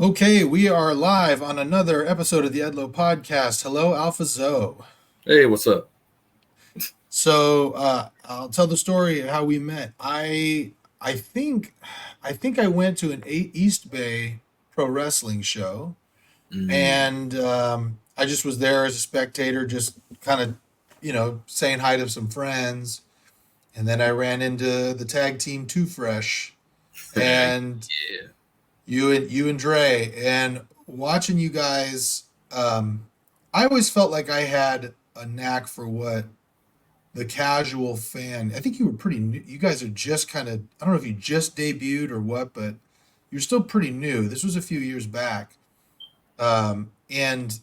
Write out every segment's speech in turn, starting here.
Okay, we are live on another episode of the Edlow podcast. Hello, Alpha Zoe. Hey, what's up? I'll tell the story of how we met. I think I went to an East Bay pro wrestling show, Mm, and I just was there as a spectator, just kind of, saying hi to some friends, and then I ran into the tag team Too Fresh, and yeah. you and Dre, and watching you guys. I always felt like I had a knack for what the casual fan. I think you were pretty new. You guys are just kind of. I don't know if you just debuted or what, but you're still pretty new. This was a few years back, and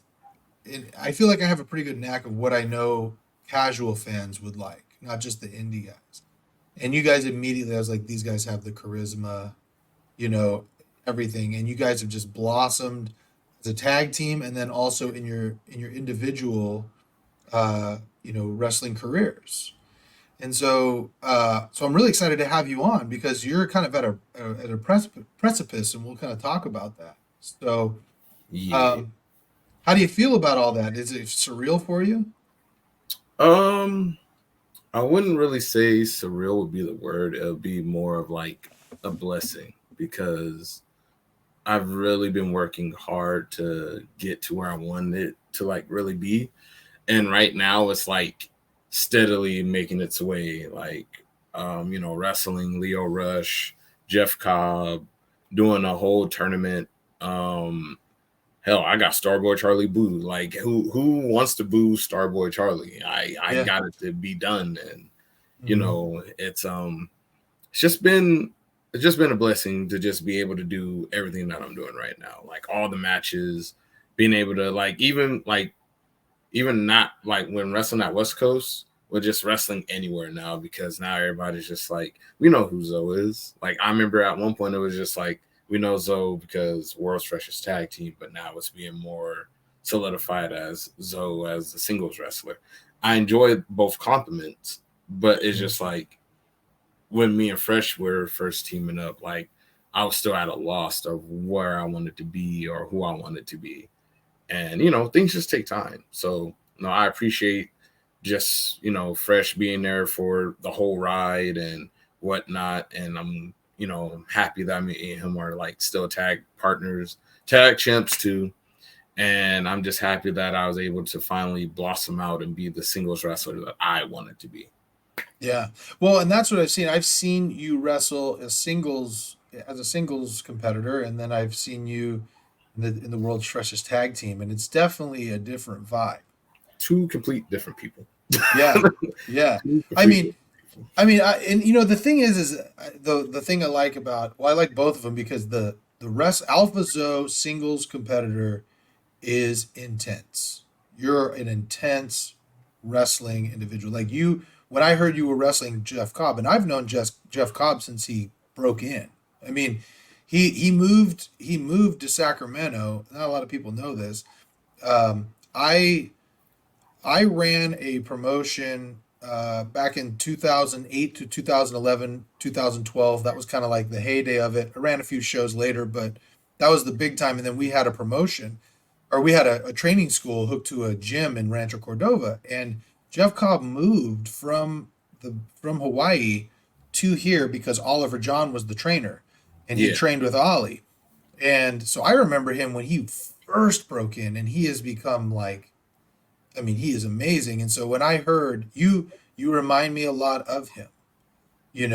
I feel like I have a pretty good knack of what I know casual fans would like, not just the indie guys. And you guys immediately, I was like, these guys have the charisma, you know, everything, and you guys have just blossomed as a tag team, and then also in your individual, wrestling careers. And so I'm really excited to have you on because you're kind of at a precipice, and we'll kind of talk about that. So, Yeah. um, how do you feel about all that? Is it surreal for you? Um, I wouldn't really say surreal would be the word. It would be more of like a blessing because I've really been working hard to get to where I wanted it to like really be. And right now it's like steadily making its way, like wrestling Leo Rush, Jeff Cobb, doing a whole tournament. Um Hell, I got Starboy Charlie booed. Like who wants to boo Starboy Charlie? I Yeah. got it to be done, and Hmm. it's just been a blessing to just be able to do everything that I'm doing right now. Like all the matches, being able to even not like when wrestling at West Coast, we're just wrestling anywhere now because now everybody's just like, we know who Zoe is. Like I remember at one point it was just like we know Zoe because World's Freshest tag team, but now it's being more solidified as Zoe as the singles wrestler. I enjoy both compliments, but it's just like when me and Fresh were first teaming up, like I was still at a loss of where I wanted to be or who I wanted to be, and things just take time. So I appreciate just Fresh being there for the whole ride and whatnot, and I'm happy that me and him are like still tag partners, tag champs too. And I'm just happy that I was able to finally blossom out and be the singles wrestler that I wanted to be. Yeah. Well, and that's what I've seen. I've seen you wrestle as a singles competitor, and then I've seen you in the world's freshest tag team, and it's definitely a different vibe. Two complete different people. Yeah. Yeah. Two I complete mean, different people. and the thing is the thing I like about, well, I like both of them because the rest Alpha Zoe singles competitor is intense. You're an intense wrestling individual. Like you, when I heard you were wrestling Jeff Cobb, and I've known Jeff Cobb since he broke in. I mean, he moved to Sacramento. Not a lot of people know this. I ran a promotion back in 2008 to 2011, 2012. That was kind of like the heyday of it. I ran a few shows later, but that was the big time. And then we had a promotion, or we had a training school hooked to a gym in Rancho Cordova. And Jeff Cobb moved from Hawaii to here because Oliver John was the trainer, and he Yeah. trained with Ollie. And so I remember him when he first broke in, and he has become like, I mean, he is amazing. And so when I heard you remind me a lot of him, in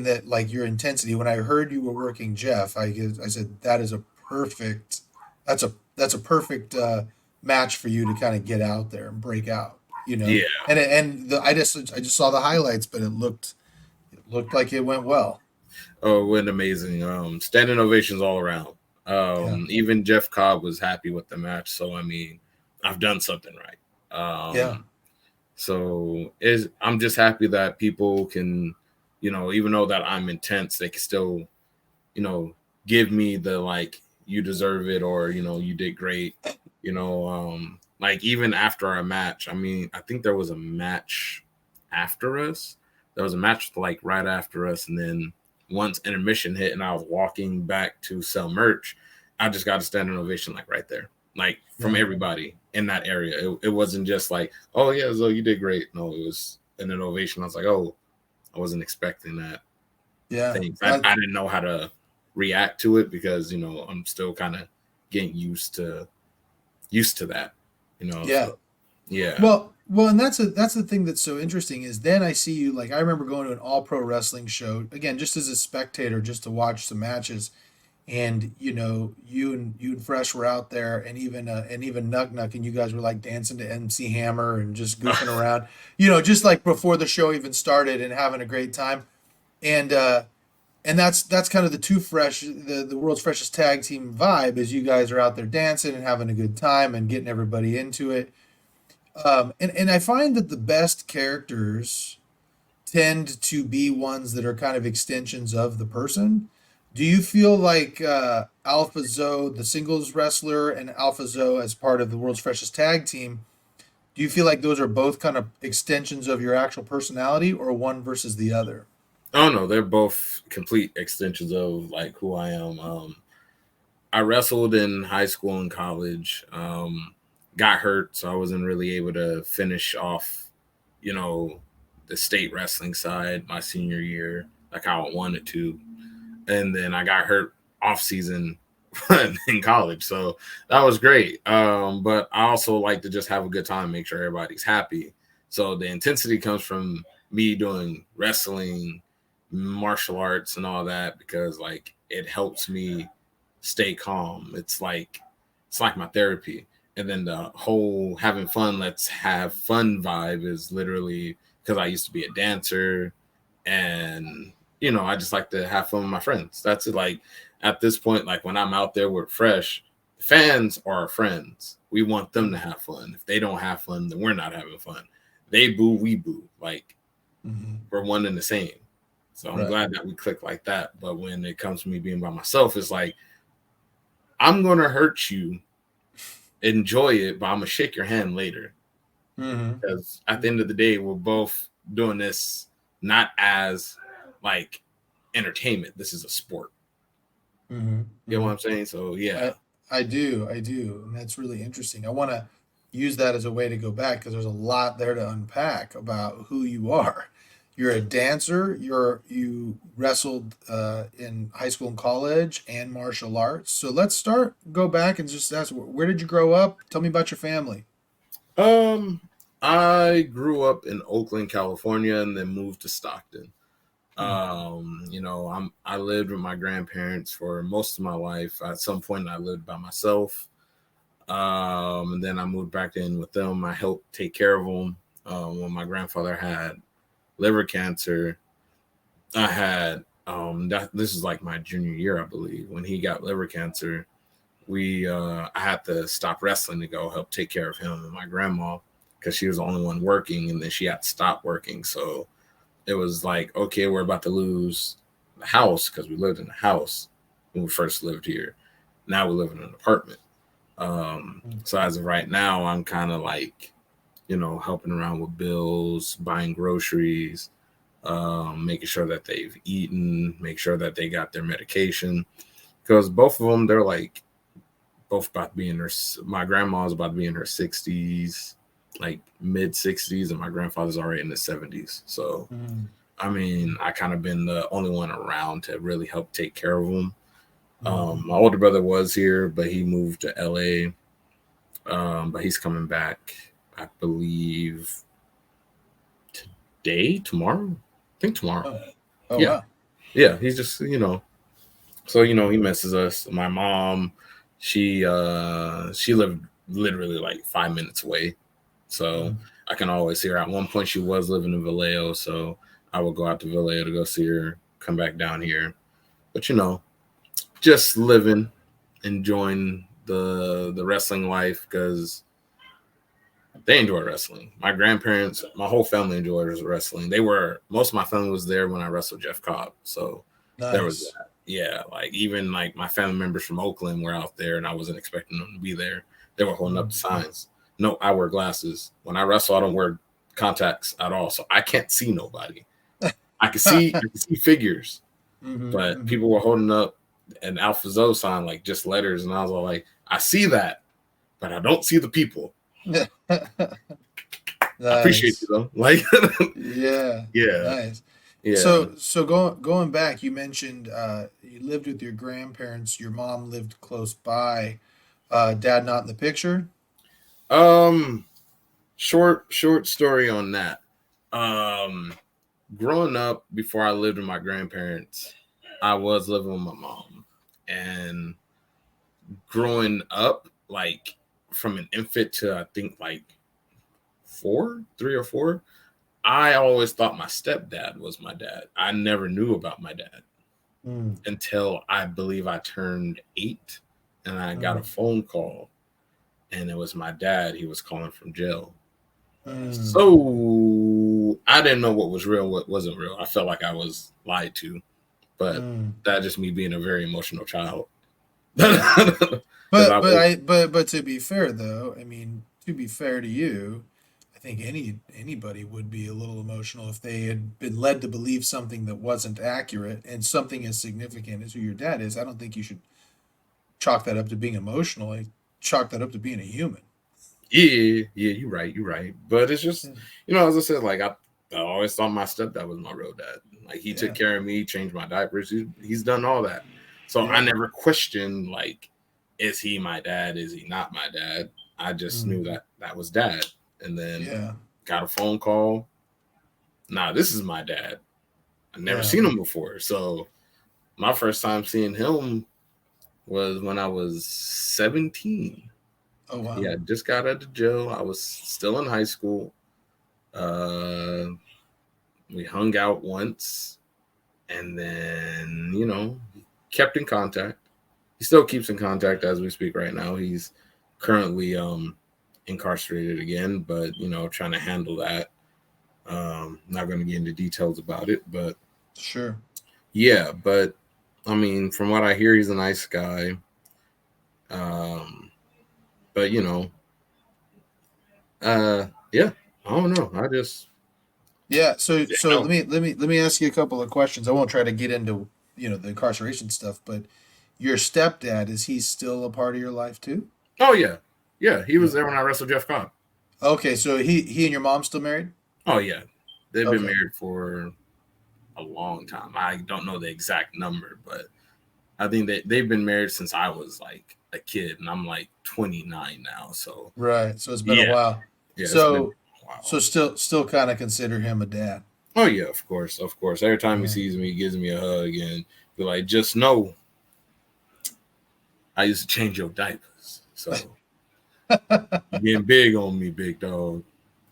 that, like, your intensity. When I heard you were working Jeff, I said that is a perfect, that's a perfect match for you to kind of get out there and break out. Yeah. I just saw the highlights, but it looked like it went well. Oh, what amazing. Standing ovations all around. Yeah, Even Jeff Cobb was happy with the match. So I mean, I've done something right. yeah, I'm just happy that people can, even though that I'm intense, they can still, you know, give me the like you deserve it or you did great. Like even after our match, I mean, I think there was a match after us. There was a match like right after us, and then once intermission hit, and I was walking back to sell merch, I just got a standing ovation like right there, like from everybody in that area. It wasn't just like, oh yeah, so you did great. No, it was an ovation. I was like, oh, I wasn't expecting that. Yeah. Things. I didn't know how to react to it because, you know, I'm still kind of getting used to that, you know. Yeah. So, yeah. Well, and that's the thing that's so interesting is then I see you, like I remember going to an all pro wrestling show again just as a spectator just to watch some matches, and you know you and Fresh were out there, and even Nuck Nuck, and you guys were like dancing to MC Hammer and just goofing around, you know, just like before the show even started and having a great time, and that's kind of the two fresh the world's freshest tag team vibe is you guys are out there dancing and having a good time and getting everybody into it. And I find that the best characters tend to be ones that are kind of extensions of the person. Do you feel like Alpha Zoe, the singles wrestler, and Alpha Zoe as part of the world's freshest tag team, do you feel like those are both kind of extensions of your actual personality, or one versus the other? Oh no, they're both complete extensions of like who I am. I wrestled in high school and college. Got hurt, so I wasn't really able to finish off, you know, the state wrestling side my senior year like how I wanted to. And then I got hurt off season in college. So that was great. But I also like to just have a good time, make sure everybody's happy. So the intensity comes from me doing wrestling, martial arts, and all that because like it helps me stay calm. It's like my therapy. And then the whole having fun, let's have fun vibe is literally because I used to be a dancer, and you know, I just like to have fun with my friends. That's it. Like at this point, like when I'm out there with Fresh, the fans are our friends. We want them to have fun. If they don't have fun, then we're not having fun. They boo, we boo. Like we're one and the same. So I'm glad that we click like that. But when it comes to me being by myself, it's like I'm gonna hurt you. Enjoy it, but I'm gonna shake your hand later. Because at the end of the day, we're both doing this not as like entertainment. This is a sport. You know what I'm saying? So yeah. I do, and that's really interesting. I want to use that as a way to go back because there's a lot there to unpack about who you are. You're a dancer. You wrestled in high school and college and martial arts. So let's go back and just ask, where did you grow up? Tell me about your family. I grew up in Oakland, California, and then moved to Stockton. You know, I lived with my grandparents for most of my life. At some point, I lived by myself, and then I moved back in with them. I helped take care of them when my grandfather had liver cancer. I had this is like my junior year, I believe, when he got liver cancer. I had to stop wrestling to go help take care of him and my grandma because she was the only one working, and then she had to stop working. So it was like, okay, we're about to lose the house because we lived in a house when we first lived here. Now we live in an apartment. So as of right now, I'm kind of like, you know, helping around with bills, buying groceries, making sure that they've eaten, make sure that they got their medication. Because both of them, they're like, both about to be in my grandma's about to be in her 60s, like mid 60s, and my grandfather's already in the 70s. So, I mean, I kind of been the only one around to really help take care of them. My older brother was here, but he moved to LA. But he's coming back, I believe, tomorrow. I think tomorrow. Yeah. Wow. Yeah. He's just, you know, so, you know, he misses us. My mom, she lived literally like 5 minutes away. So I can always see her. At one point, she was living in Vallejo. So I would go out to Vallejo to go see her, come back down here. But, you know, just living, enjoying the wrestling life because they enjoy wrestling. My grandparents, my whole family enjoys wrestling. Most of my family was there when I wrestled Jeff Cobb. So there was that. Yeah, like even like my family members from Oakland were out there and I wasn't expecting them to be there. They were holding up the signs. No, I wear glasses. When I wrestle, I don't wear contacts at all. So I can't see nobody. I can see figures. But people were holding up an Alpha Zo sign, like just letters, and I was all like, I see that, but I don't see the people. I appreciate you Nice. though. Like, Yeah. yeah, Nice. yeah. So going back, you mentioned you lived with your grandparents. Your mom lived close by. Dad not in the picture. Um, short story on that. Um, Growing up, before I lived with my grandparents, I was living with my mom, and growing up, like from an infant to I think like 3 or 4, I always thought my stepdad was my dad. I never knew about my dad Mm, until I believe I turned 8 and I got a mm, phone call, and it was my dad. He was calling from jail. mm, So I didn't know what was real, what wasn't real. I felt like I was lied to, but mm. that just me being a very emotional child. Yeah. Because I was, But to be fair though, I mean, to be fair to you, I think anybody would be a little emotional if they had been led to believe something that wasn't accurate and something as significant as who your dad is. I don't think you should chalk that up to being emotional. I chalk that up to being a human. yeah, you're right. But it's just, Yeah. as I said, like I always thought my stepdad was my real dad. Like he took Yeah. care of me, changed my diapers. He's done all that. So I Yeah. never questioned like, is he my dad? Is he not my dad? I just Mm, knew that that was dad. And then yeah. got a phone call. Nah, this is my dad. I've never Yeah. seen him before. So my first time seeing him was when I was 17. Oh wow. Yeah, just got out of jail. I was still in high school. Uh, we hung out once, and then kept in contact. He still keeps in contact as we speak right now. He's currently incarcerated again, but trying to handle that. Not going to get into details about it, but Sure. yeah. But I mean, from what I hear, he's a nice guy. Um, but yeah, I don't know. I just Yeah. So no. let me ask you a couple of questions. I won't try to get into the incarceration stuff, but your stepdad, is he still a part of your life too? Oh yeah, yeah. He was Yeah. there when I wrestled Jeff Cobb. Okay, so he and your mom still married? Oh yeah, they've been Okay. married for a long time. I don't know the exact number, but I think they've been married since I was like a kid, and I'm like 29 now. So Right. So it's been a yeah, while. yeah, it's been So a while. so still kind of consider him a dad. Oh yeah, of course, of course. Every time he Yeah. sees me, he gives me a hug and be like, "Just know, I used to change your diapers, so you getting big on me, big dog.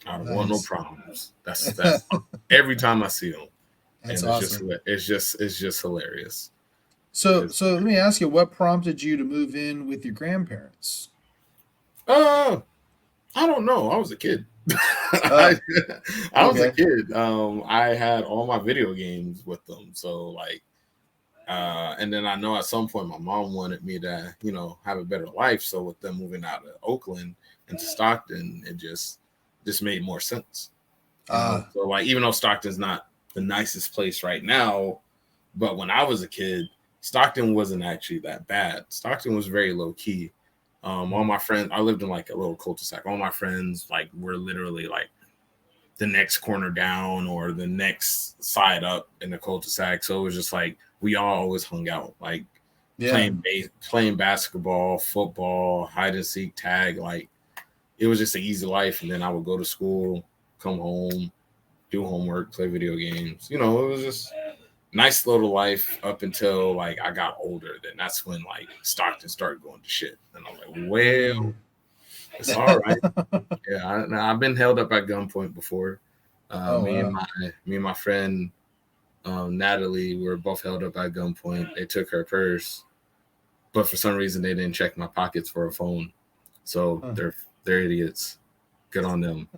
I don't want no Nice. problems." That's every time I see him, That's and it's just awesome. it's just hilarious. So let me ask you, what prompted you to move in with your grandparents? Uh, I don't know. I was a kid. Uh, I was a okay. kid. I had all my video games with them. So like, and then I know at some point my mom wanted me to, have a better life. So with them moving out of Oakland into Stockton, it just made more sense. Ah, So like, even though Stockton's not the nicest place right now, but when I was a kid, Stockton wasn't actually that bad. Stockton was very low key. All mm, my friends, I lived in like a little cul-de-sac. All my friends like were literally like the next corner down or the next side up in the cul-de-sac. So it was just like we all always hung out, like yeah. playing basketball, football, hide and seek, tag. Like it was just an easy life. And then I would go to school, come home, do homework, play video games. It was just nice little life up until like I got older. Then that's when like Stockton started going to shit, and I'm like, well, Mm. it's all right. Yeah, I've been held up at gunpoint before. Oh wow. Me and my friend Natalie were both held up at gunpoint. They took her purse, but for some reason they didn't check my pockets for a phone. So Huh. they're idiots. Good on them.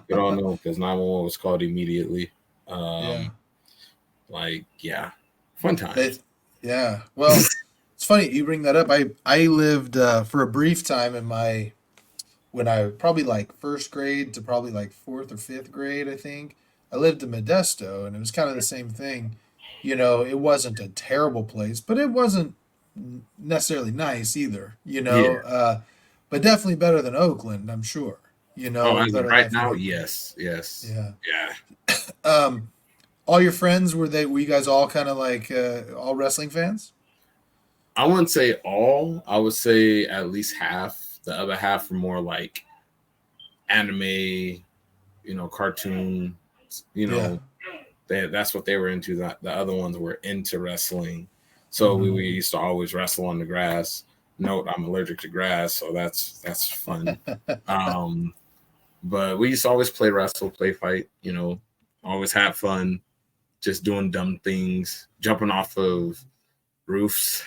Good on them because 911 was called immediately. Yeah. Um, like yeah, fun They, times. yeah. Well, it's funny you bring that up. I lived for a brief time in my when I probably like first grade to probably like fourth or fifth grade, I think. I lived in Modesto, and it was kind of the same thing. It wasn't a terrible place, but it wasn't. necessarily nice either, Yeah. but definitely better than Oakland, I'm sure. Oh, as of Better right life in now, Oakland. yes, yes, Yeah. yeah. Um, all your friends were you guys all kind of like all wrestling fans? I wouldn't say all. I would say at least half. The other half were more like anime, cartoon. You Yeah. know, that's what they were into. The other ones were into wrestling. So we Hmm. used to always wrestle on the grass. Note, I'm allergic to grass, so that's fun. Um, but we used to always play wrestle, play fight. Always have fun, just doing dumb things, jumping off of roofs.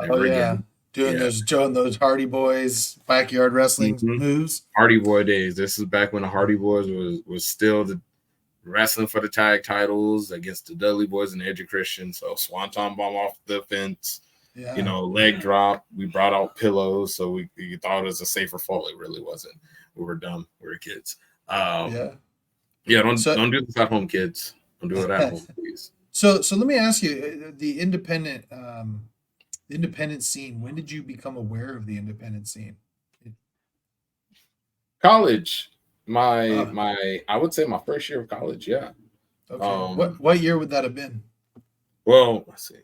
Oh Never yeah, again. Yeah. doing those Hardy Boys backyard wrestling Mhm. moves. Hardy Boy days. This is back when the Hardy Boys was still the wrestling for the tag titles against the Dudley Boys and the Edge of Christian. So Swanton bomb off the fence, Yeah. leg drop. We brought out pillows, so we thought it was a safer fall. It really wasn't. We were dumb. We were kids. Yeah. Yeah, So don't do this at home, kids. Don't do it at home, please. so let me ask you the independent scene. When did you become aware of the independent scene? College, my Oh, my I would say my first year of college. Yeah. okay. Um. What year would that have been? Well, let's see.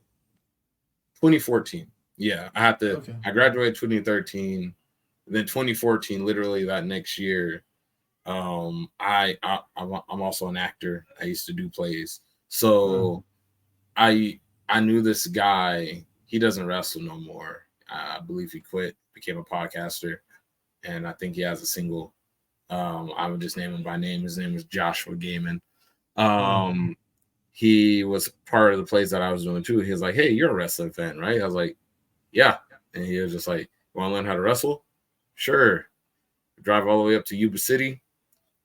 2014. Yeah, Okay. I graduated 2013. Then 2014, literally that next year, I'm also an actor. I used to do plays. Oh, So I knew this guy. He doesn't wrestle no more. I believe he quit, became a podcaster, and I think he has a single. I would just name him by name. His name is Joshua Gaiman. oh. Um, he was part of the plays that I was doing too. He was like, "Hey, you're a wrestling fan, right?" I was like, "Yeah," and he was just like, "Want to learn how to wrestle?" Sure. Drive all the way up to Yuba City.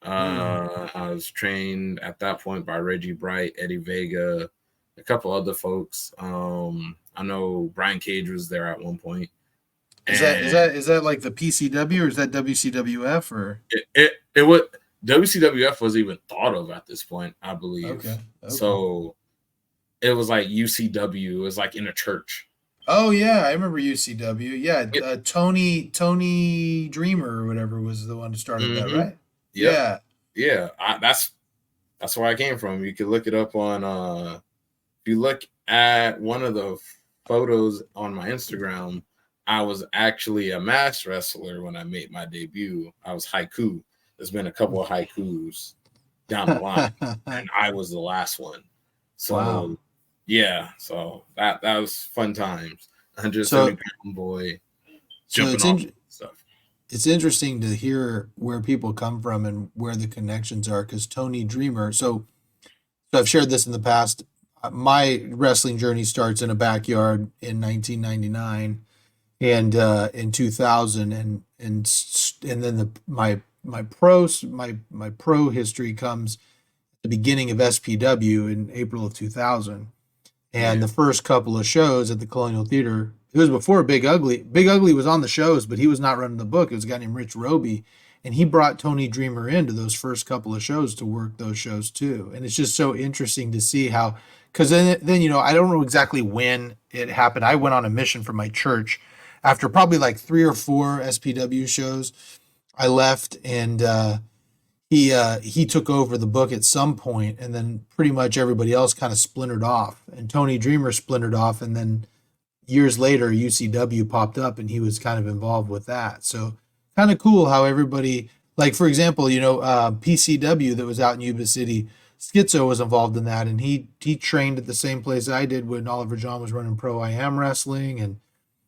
Hmm. I was trained at that point by Reggie Bright, Eddie Vega, a couple other folks. I know Brian Cage was there at one point, and Is that like the PCW or is that WCWF or it was WCWF was even thought of at this point, I okay, believe. okay. So it was like UCW. It was like in a church. Oh yeah, I remember UCW. Yeah, Yep. Tony Dreamer or whatever was the one who started that, Mm-hmm. right? Yep. Yeah. Yeah. That's where I came from. You could look it up on if you look at one of the photos on my Instagram, I was actually a masked wrestler when I made my debut. I was haiku. There's been a couple of haikus down the line, and I was the last one. Wow. So yeah, so that was fun times. 170 So pound boy so jumping off stuff. it's interesting to hear where people come from and where the connections are because Tony Dreamer. So I've shared this in the past. My wrestling journey starts in a backyard in 1999 and in 2000 and then my pro history comes at the beginning of SPW in April of 2000. And Yeah, the first couple of shows at the Colonial Theater, it was before Big Ugly. Big Ugly was on the shows, but he was not running the book. It was a guy named Rich Roby, and he brought Tony Dreamer into those first couple of shows to work those shows too. And it's just so interesting to see how, because then I don't know exactly when it happened. I went on a mission from my church after probably like 3 or 4 SPW shows. I left and he took over the book at some point, and then pretty much everybody else kind of splintered off, and Tony Dreamer splintered off, and then years later UCW popped up, and he was kind of involved with that. So kind of cool how everybody, like for example, PCW that was out in Yuba City. Schizo was involved in that, and he trained at the same place I did when Oliver John was running Pro I Am Wrestling, and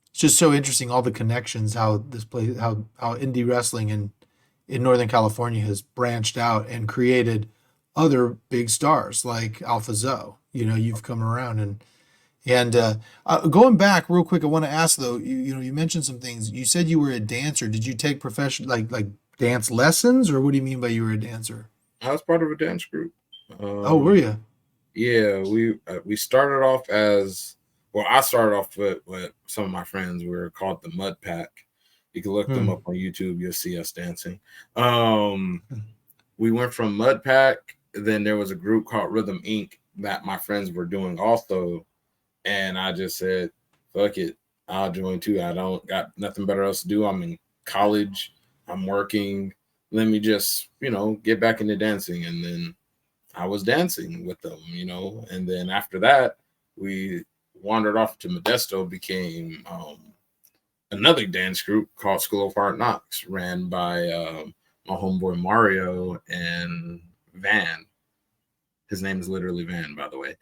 it's just so interesting all the connections how this place how indie wrestling in Northern California has branched out and created other big stars like Alpha Zoe. You've come around and going back real quick. I want to ask though. You mentioned some things. You said you were a dancer. Did you take professional like dance lessons, or what do you mean by you were a dancer? I was part of a dance group. Oh, were Um, you? yeah, we started off as well. I started off with some of my friends. We were called the Mud Pack. You can look them Hmm. up on YouTube. You'll see us dancing. Um, we went from Mud Pack. Then there was a group called Rhythm Inc. that my friends were doing also, and I just said, fuck it, I'll join too. I don't got nothing better else to do. I'm in college. I'm working. Let me just, get back into dancing. And then I was dancing with them, and then after that, we wandered off to Modesto, became another dance group called School of Hard Knocks, ran by my homeboy Mario and Van. His name is literally Van, by the way.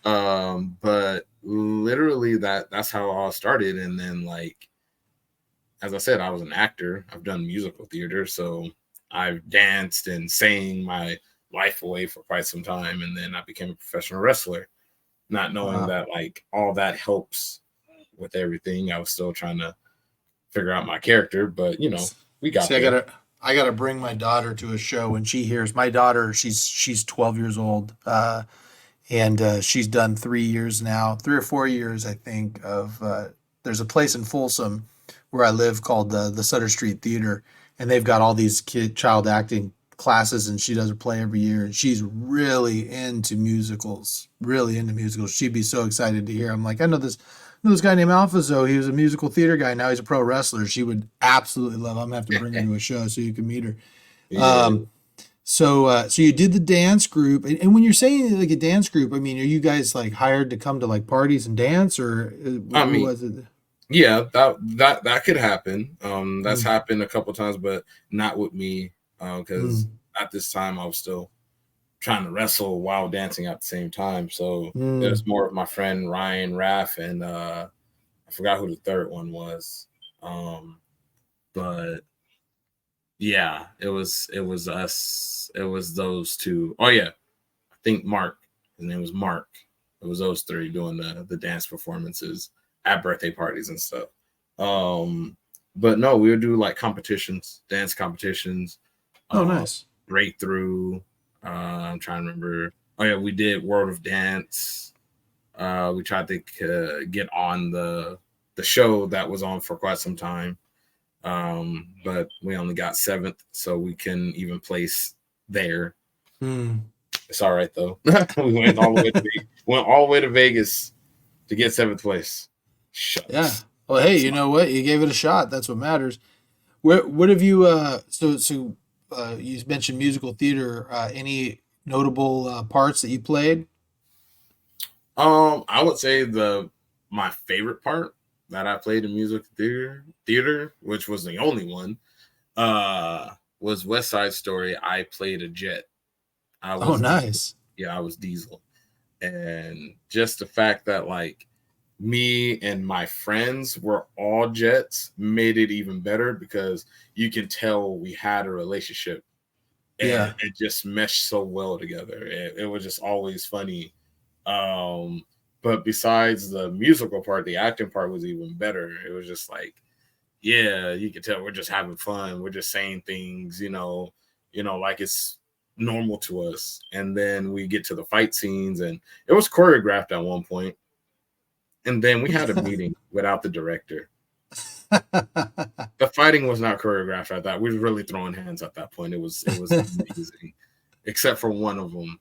But literally that's how it all started. And then, like, as I said, I was an actor. I've done musical theater, so I've danced and sang my life away for quite some time. And then I became a professional wrestler, not knowing that, like, all that helps with everything. I was still trying to figure out my character, but we got there. I gotta bring my daughter to a show when she hears. My daughter, she's 12 years old, and she's done 3 years now, 3 or 4 years, I think. There's a place in Folsom where I live called the Sutter Street Theater, and they've got all these child acting classes, and she does a play every year, and she's really into musicals. Really into musicals. She'd be so excited to hear. I'm like, I know this guy named Alphazo. He was a musical theater guy. Now he's a pro wrestler. She would absolutely love. I'm gonna have to bring her to a show so you can meet her. Yeah. So you did the dance group, and when you're saying like a dance group, I mean, are you guys like hired to come to like parties and dance, or I mean, was it? Yeah, that could happen. That's happened a couple times, but not with me, because at this time I was still trying to wrestle while dancing at the same time. So it was more of my friend Ryan Raff, and I forgot who the third one was. But yeah, it was us. It was those two. Oh yeah, I think Mark. His name was Mark. It was those three doing the dance performances at birthday parties and stuff. But no, we would do like competitions, dance competitions. Oh, nice. Breakthrough. I'm trying to remember. Oh yeah, we did World of Dance. We tried to get on the show that was on for quite some time, but we only got 7th, so we couldn't even place there. It's all right though. We went all the way to Vegas to get 7th place. Shucks. Yeah. Well, hey, you know what? You gave it a shot. That's what matters. What have you? You mentioned musical theater. Any notable parts that you played? I would say my favorite part that I played in music theater, which was the only one, was West Side Story. I played a jet. Oh, nice. I was Diesel, and just the fact that like me and my friends were all Jets made it even better, because you can tell we had a relationship, and it just meshed so well together. It was just always funny. But besides the musical part, the acting part was even better. It was just like, yeah, you can tell we're just having fun. We're just saying things, like it's normal to us. And then we get to the fight scenes, and it was choreographed at one point. And then we had a meeting without the director. The fighting was not choreographed at that. We were really throwing hands at that point. It was amazing, except for one of them.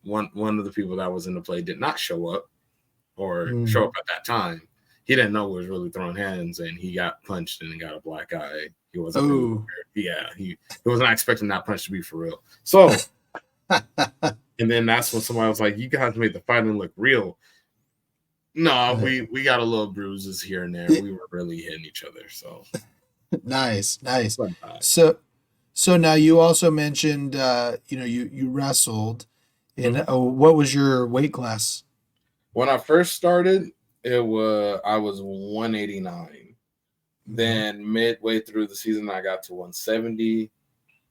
One of the people that was in the play did not show up at that time. He didn't know we was really throwing hands, and he got punched and got a black eye. He wasn't. Really he was not expecting that punch to be for real. So, and then that's when somebody was like, "You guys made the fighting look real." No, we got a little bruises here and there. We were really hitting each other. So nice. So now you also mentioned you wrestled. And what was your weight class? When I first started, I was 189. Then midway through the season, I got to 170.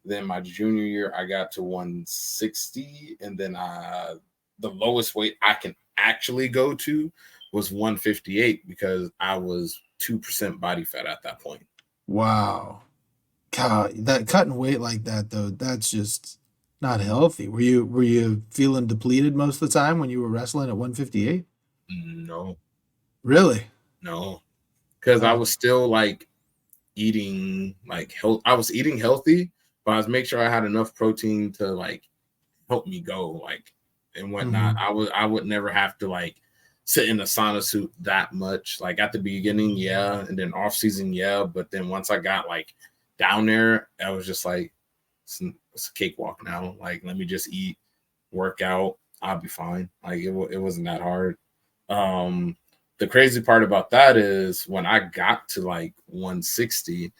Then my junior year, I got to 160. And then the lowest weight I can actually go to was 158, because I was 2% body fat at that point. Wow. God, that cutting weight like that though, that's just not healthy. Were you feeling depleted most of the time when you were wrestling at 158? No. Really? No. Because I was still like eating like health. I was eating healthy, but I was making sure I had enough protein to like help me go like and whatnot. I would never have to like sit in a sauna suit that much. Like at the beginning, yeah, and then off season, yeah. But then once I got like down there, I was just like, it's a cakewalk now. Like, let me just eat, work out, I'll be fine. Like it wasn't that hard. The crazy part about that is when I got to like 160,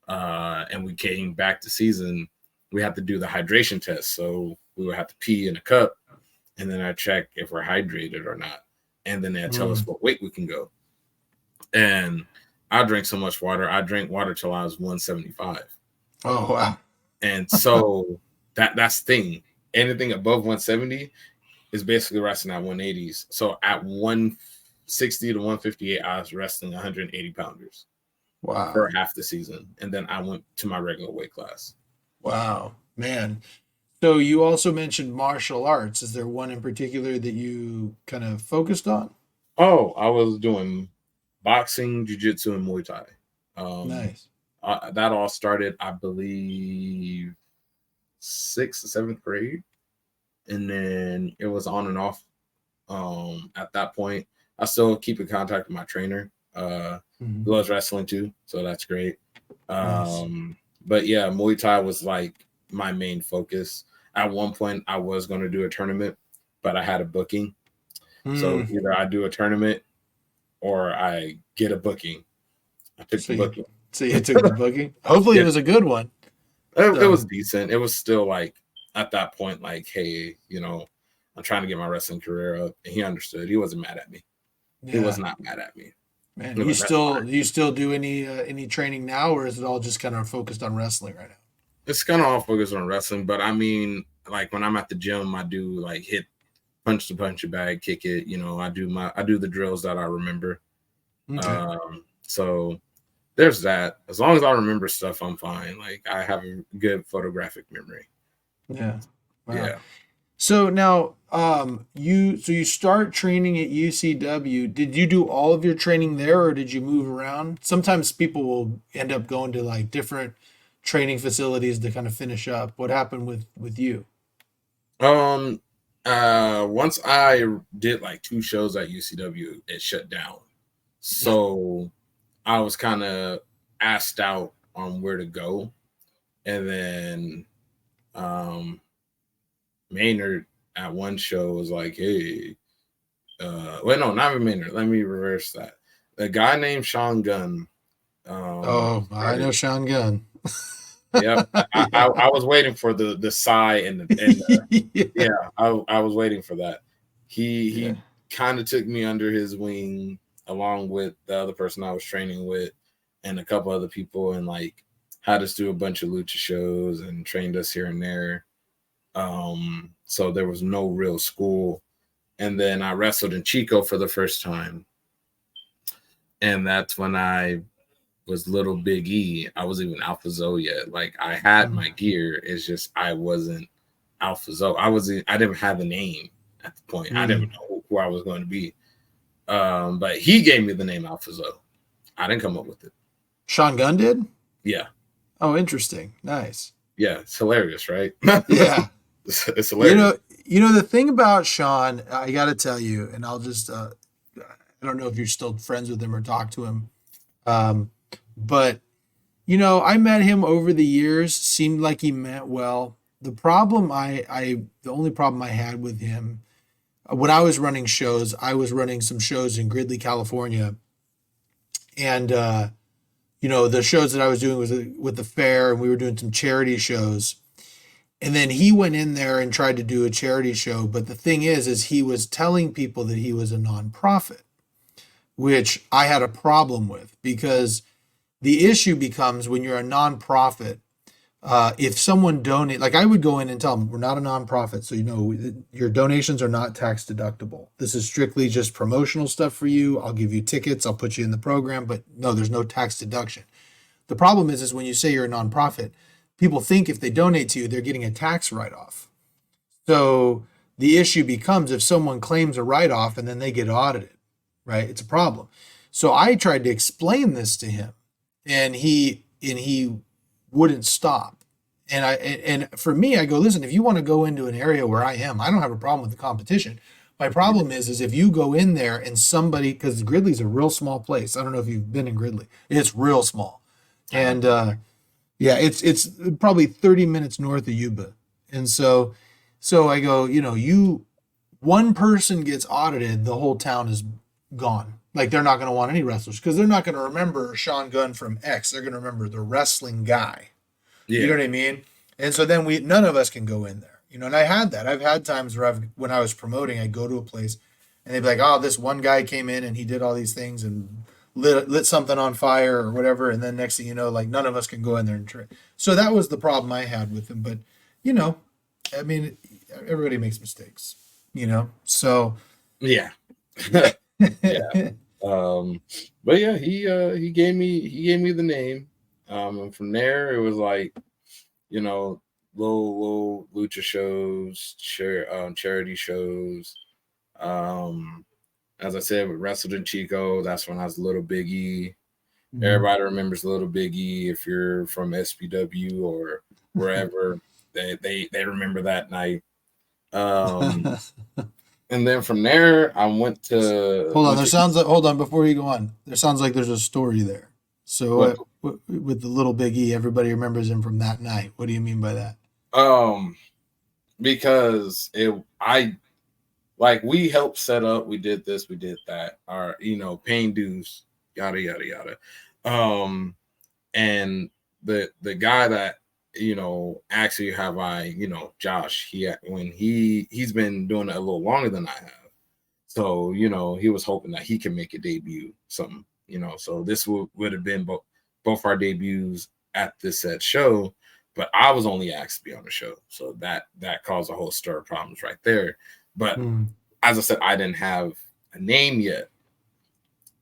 and we came back to season, we had to do the hydration test. So we would have to pee in a cup, and then I check if we're hydrated or not. And then they tell us what weight we can go. And I drank so much water. I drank water till I was 175. Oh wow. And so that's the thing. Anything above 170 is basically wrestling at 180s. So at 160 to 158, I was wrestling 180 pounders. Wow. For half the season. And then I went to my regular weight class. Wow, man. So you also mentioned martial arts. Is there one in particular that you kind of focused on? Oh, I was doing boxing, jiu-jitsu, and Muay Thai. Nice. That all started, I believe, 6th or 7th grade. And then it was on and off. At that point, I still keep in contact with my trainer. He loves wrestling too, so that's great. Nice. But yeah, Muay Thai was like my main focus. At one point, I was going to do a tournament, but I had a booking. So either I do a tournament or I get a booking. I took the booking. So you took the booking? Hopefully it was a good one. It was decent. It was still like, at that point, like, hey, I'm trying to get my wrestling career up. And he understood. He wasn't mad at me. Yeah. He was not mad at me. Man, you still do any training now, or is it all just kind of focused on wrestling right now? It's kind of all focused on wrestling, but I mean, like when I'm at the gym, I do like hit punch the punch bag, kick it. I do the drills that I remember. Okay. So there's that. As long as I remember stuff, I'm fine. Like I have a good photographic memory. Yeah. Wow. Yeah. So now, you start training at UCW. Did you do all of your training there, or did you move around? Sometimes people will end up going to like different training facilities to kind of finish up. What happened with you? Once I did like 2 shows at UCW, it shut down. So I was kind of asked out on where to go, and then Maynard at one show was like, hey, no, not Maynard. Let me reverse that. A guy named Sean Gunn. I know Sean Gunn. Yep. I was waiting for the sigh and I was waiting for that. He kind of took me under his wing along with the other person I was training with and a couple other people, and like had us do a bunch of lucha shows and trained us here and there. So there was no real school. And then I wrestled in Chico for the first time. And that's when I was little Big E. I wasn't even Alpha Zoe yet. Like I had my gear. It's just I wasn't Alpha Zoe. I didn't have a name at the point. I didn't know who I was going to be. But he gave me the name Alpha Zoe. I didn't come up with it. Sean Gunn did? Yeah. Oh, interesting. Nice. Yeah, it's hilarious, right? Yeah. It's hilarious. The thing about Sean, I got to tell you, and I'll just, I don't know if you're still friends with him or talk to him. But, I met him over the years, seemed like he meant well. The only problem I had with him, when I was running shows, I was running some shows in Gridley, California. And, the shows that I was doing was with the fair, and we were doing some charity shows. And then he went in there and tried to do a charity show. But the thing is he was telling people that he was a nonprofit, which I had a problem with, because the issue becomes when you're a nonprofit, if someone donate, like I would go in and tell them, we're not a nonprofit. So, your donations are not tax deductible. This is strictly just promotional stuff for you. I'll give you tickets. I'll put you in the program, but no, there's no tax deduction. The problem is when you say you're a nonprofit, people think if they donate to you, they're getting a tax write-off. So the issue becomes if someone claims a write-off and then they get audited, right? It's a problem. So I tried to explain this to him, and he wouldn't stop. And for me, I go, listen, if you want to go into an area where I don't have a problem with the competition. My problem is if you go in there and somebody, because Gridley's a real small place. I don't know if you've been in Gridley. It's real small, I have and yeah, it's probably 30 minutes north of Yuba, and so I go, you one person gets audited, the whole town is gone. Like they're not going to want any wrestlers because they're not going to remember Sean Gunn from X. They're going to remember the wrestling guy. You know yeah. what I mean? And so then none of us can go in there. And I had that. I've had times where when I was promoting, I go to a place and they'd be like, "Oh, this one guy came in and he did all these things and lit something on fire or whatever." And then next thing you know, like none of us can go in there and try. So that was the problem I had with him. But you know, I mean, everybody makes mistakes. So Yeah. Yeah. But yeah, he gave me the name. And from there it was like, little lucha shows, charity shows. Um, as I said, we wrestled in Chico. That's when I was Little Biggie. Everybody remembers Little Biggie. If you're from SPW or wherever, they remember that night. Um, and then from there, I went to hold on. went There to sounds like hold on before you go on. There sounds like there's a story there. So what with the little Big E, everybody remembers him from that night. What do you mean by that? because I like we helped set up, we did this, we did that, our paying dues, yada yada yada. And the guy that actually have Josh, he's been doing it a little longer than I have, so he was hoping that he can make a debut, something, so this would have been both our debuts at this said show, but I was only asked to be on the show, so that caused a whole stir of problems right there. But as I said, I didn't have a name yet.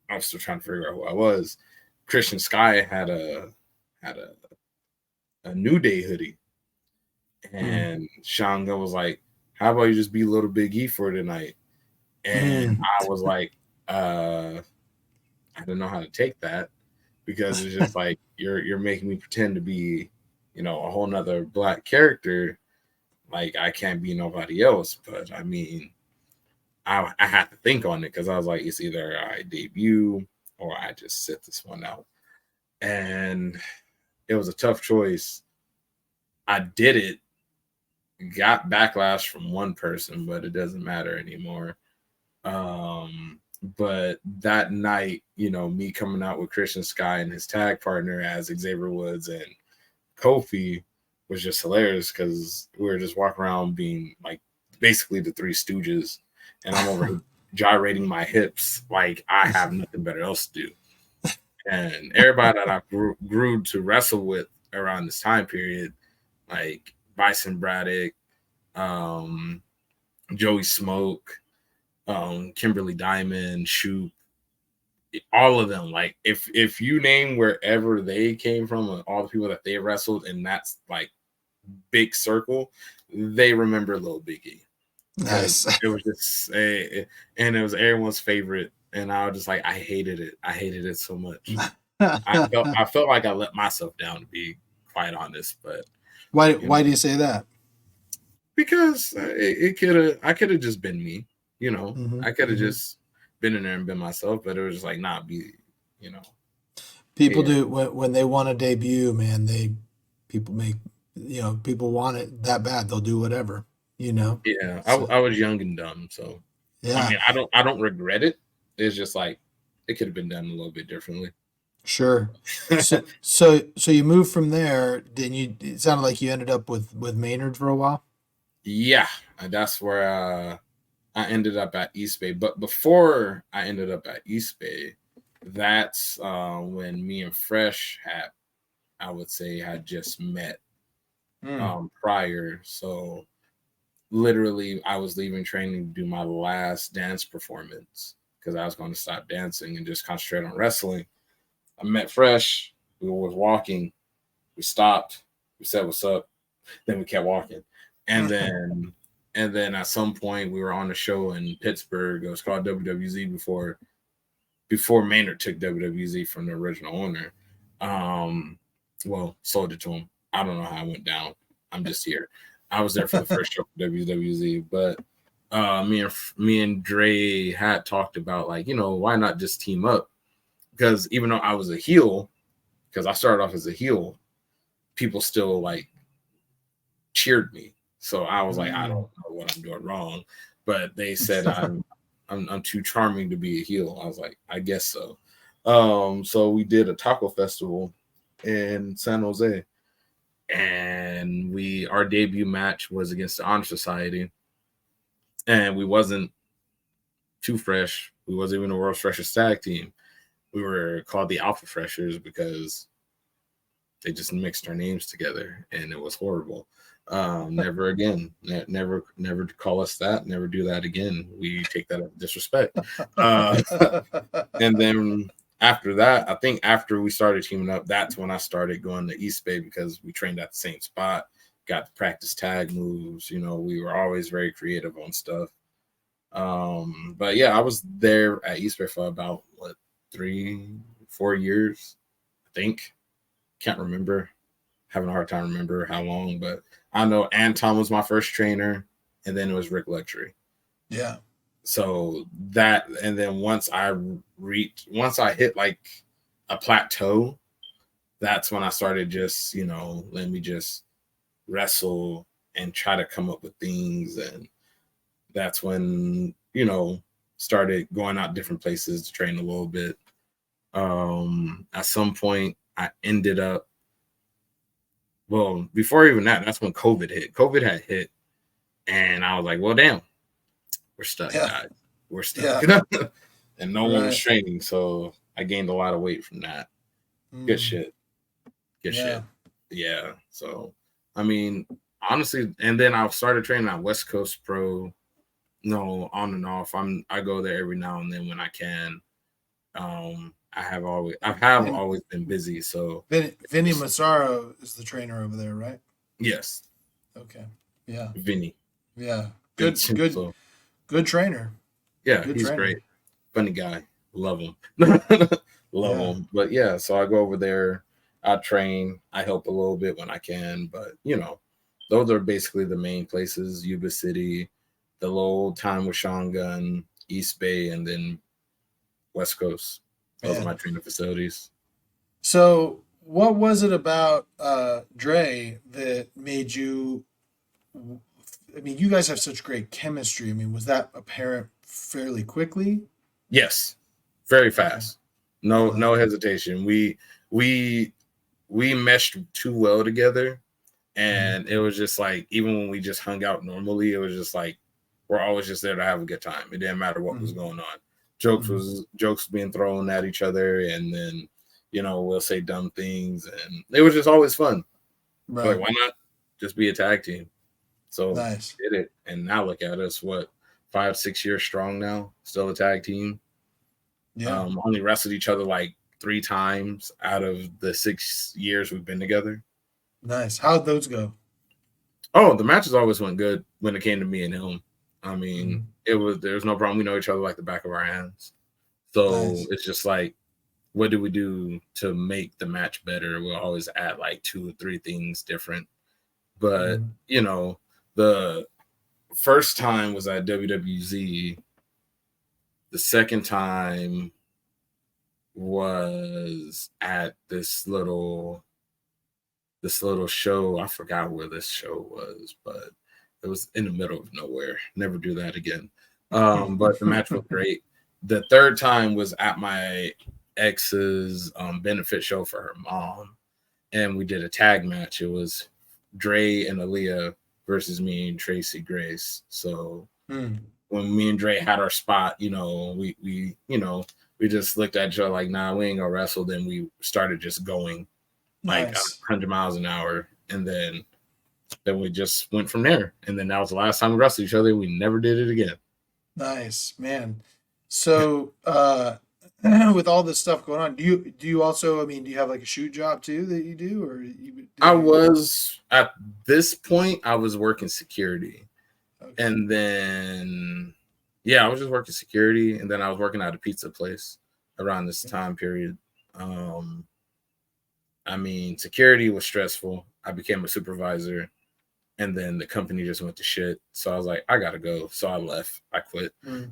I was still trying to figure out who I was. Christian Sky had a New Day hoodie, and Sean Gunn was like, "How about you just be Little Big E for tonight?" And I was like, I don't know how to take that, because it's just like you're making me pretend to be, a whole nother black character. Like I can't be nobody else. But I mean, I had to think on it, because I was like, it's either I debut or I just sit this one out. And it was a tough choice. I did it, got backlash from one person, but it doesn't matter anymore. But that night, me coming out with Christian Sky and his tag partner as Xavier Woods and Kofi was just hilarious, because we were just walking around being like basically the Three Stooges, and I'm over here gyrating my hips like I have nothing better else to do. And everybody that I grew to wrestle with around this time period, like Bison Braddock, Joey Smoke, Kimberly Diamond, Shoop, all of them. Like if you name wherever they came from and all the people that they wrestled, and that's like big circle, they remember Lil Biggie. Nice. It was just and it was everyone's favorite. And I was just like, I hated it. I hated it so much. I felt like I let myself down, to be quite honest. But Why do you say that? because I could have just been me. I could have just been in there and been myself. But it was just like, nah, be People here. do when they want to debut, man. People make people want it that bad. They'll do whatever. Yeah, So, I was young and dumb, so I yeah, mean, I don't regret it. It's just like it could have been done a little bit differently. sure. So you moved from there. Then it sounded like you ended up with Maynard for a while. Yeah, and that's where I ended up at East Bay. But before I ended up at East Bay, that's when me and Fresh I would say, had just met prior. So literally, I was leaving training to do my last dance performance, because I was going to stop dancing and just concentrate on wrestling. I met Fresh. We were walking. We stopped. We said, "What's up?" Then we kept walking. And then at some point we were on a show in Pittsburgh. It was called WWZ before Maynard took WWZ from the original owner. Well, sold it to him. I don't know how it went down. I'm just here. I was there for the first show for WWZ, but Me and Dre had talked about, like, why not just team up? Because even though I was a heel, because I started off as a heel, people still like cheered me. So I was like, I don't know what I'm doing wrong, but they said I'm too charming to be a heel. I was like, I guess so. So we did a taco festival in San Jose, and our debut match was against the Honor Society, and we wasn't too fresh. We wasn't even the world's freshest tag team. We were called the Alpha Freshers because they just mixed our names together, and it was horrible. Never again. Never call us that. Never do that again. We take that as disrespect. And then after that, I think after we started teaming up, that's when I started going to East Bay because we trained at the same spot, got to practice tag moves. We were always very creative on stuff. But yeah, I was there at East Bay for about 3-4 years, I think. Can't remember. Having a hard time remember how long, but I know Anton was my first trainer, and then it was Rick Luxury. Yeah. So that, and then once I hit like a plateau, that's when I started just, let me just wrestle and try to come up with things. And that's when, started going out different places to train a little bit. At some point I ended up, well, before even that, that's when COVID hit. COVID had hit, and I was like, well, damn, we're stuck, guys. We're stuck. Yeah. And no one was training, so I gained a lot of weight from that. Good shit. Good shit. Yeah. So, I mean, honestly, and then I started training at West Coast Pro. No, on and off. I go there every now and then when I can. I have always been busy. So Vinny Massaro is the trainer over there, right? Yes. Okay. Yeah. Vinny. Yeah. Good trainer. Yeah, he's great. Funny guy. Love him. Love him. But yeah, so I go over there. I train. I help a little bit when I can. But, those are basically the main places. Yuba City, the little time with Sean Gunn, East Bay, and then West Coast. Those are my training facilities. So what was it about Dre that made you, I mean, you guys have such great chemistry. I mean, was that apparent fairly quickly? Yes. Very fast. Okay. No hesitation. We meshed too well together, and it was just like, even when we just hung out normally, it was just like we're always just there to have a good time. It didn't matter what was going on. Jokes being thrown at each other, and then we'll say dumb things, and it was just always fun. Right. Like, why not just be a tag team? So nice. Did it, and now look at us, 5-6 years strong now, still a tag team. Yeah. Only wrestled each other like 3 times out of the 6 years we've been together. Nice. How'd those go? Oh, the matches always went good when it came to me and him. I mean, there was no problem. We know each other like the back of our hands. So It's just like, what do we do to make the match better? We'll always add like 2 or 3 things different. But, the first time was at WWZ. The second time was at this little show. I forgot where this show was, but it was in the middle of nowhere. Never do that again. But the match was great. The third time was at my ex's benefit show for her mom, and we did a tag match. It was Dre and Aaliyah versus me and Tracy Grace. So when me and Dre had our spot, we just looked at each other like, nah, we ain't gonna wrestle. Then we started just going like 100 miles an hour, and then we just went from there. And then that was the last time we wrestled each other. We never did it again. Nice, man. So with all this stuff going on, do you also, I mean, do you have like a shoot job too that you do, or I was at this point I was working security. Okay. And then I was just working security, and then I was working at a pizza place around this time period. I mean, security was stressful. I became a supervisor, and then the company just went to shit. So I was like, I gotta go. So I left. I quit. Mm.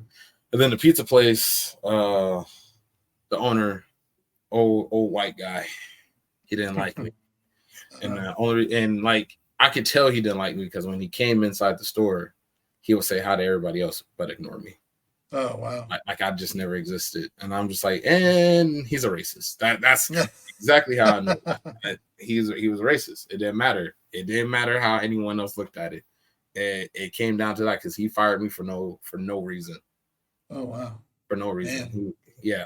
And then the pizza place, the owner, old white guy, he didn't like me. And like I could tell he didn't like me because when he came inside the store, he would say hi to everybody else but ignore me. Oh wow! Like I just never existed, and I'm just like, and he's a racist. That's exactly how I know that he was a racist. It didn't matter. It didn't matter how anyone else looked at it. It came down to that because he fired me for no reason. Oh wow! For no reason.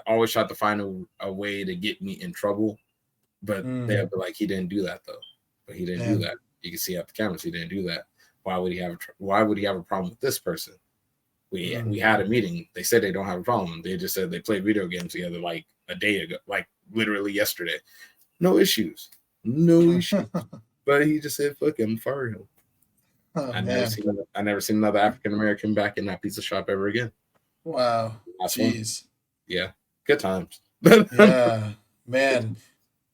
Always tried to find a way to get me in trouble, but they'll be like, he didn't do that though. But he didn't do that. You can see out the cameras, he didn't do that. Why would he have a problem with this person? We had a meeting. They said they don't have a problem. They just said they played video games together like a day ago, like literally yesterday. No issues. But he just said, "Fuck him, fire him." Oh, I never seen another African American back in that pizza shop ever again. Wow. Jeez. Yeah. Good times. Yeah, man.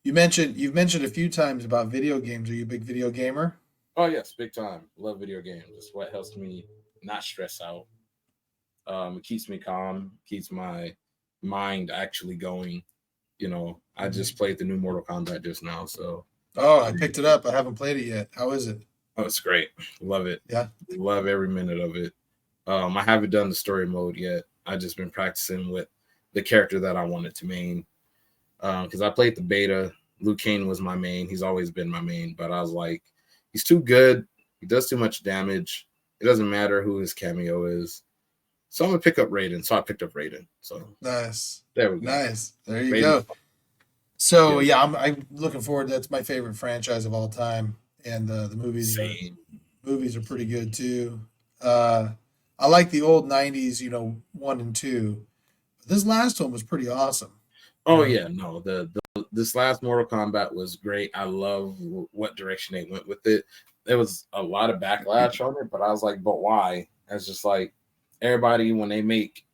You've mentioned a few times about video games. Are you a big video gamer? Oh yes, big time. Love video games. It's what helps me not stress out. It keeps me calm, keeps my mind actually going. I just played the new Mortal Kombat just now, so. Oh, I picked it up. I haven't played it yet. How is it? Oh, it's great. Love it. Yeah. Love every minute of it. I haven't done the story mode yet. I've just been practicing with the character that I wanted to main. Because I played the beta. Liu Kang was my main. He's always been my main, but I was like, he's too good. He does too much damage. It doesn't matter who his cameo is. So I'm gonna pick up Raiden. So I picked up Raiden. So nice. There we go. Nice. There you go. So yeah, I'm looking forward. That's my favorite franchise of all time, and the movies are pretty good too. I like the old '90s, 1 and 2. But this last one was pretty awesome. Oh yeah, no, this last Mortal Kombat was great. I love what direction they went with it. There was a lot of backlash on it, but I was like, but why? It's just like everybody, when they make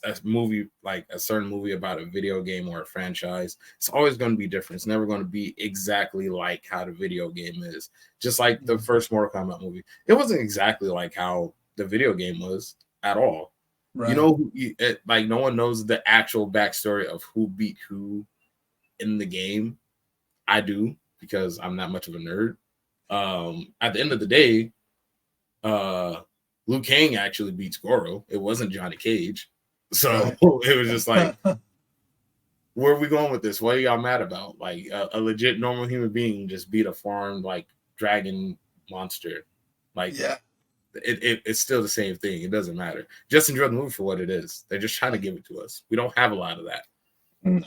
a movie, like a certain movie about a video game or a franchise, it's always going to be different. It's never going to be exactly like how the video game is. Just like the first Mortal Kombat movie, it wasn't exactly like how the video game was at all. Right. Like no one knows the actual backstory of who beat who in the game. I do, because I'm not much of a nerd. At the end of the day, Liu Kang actually beats Goro. It wasn't Johnny Cage. So it was just like, where are we going with this? What are y'all mad about? Like a legit normal human being just beat a foreign like dragon monster. Like, yeah. It's still the same thing. It doesn't matter. Just enjoy the movie for what it is. They're just trying to give it to us. We don't have a lot of that.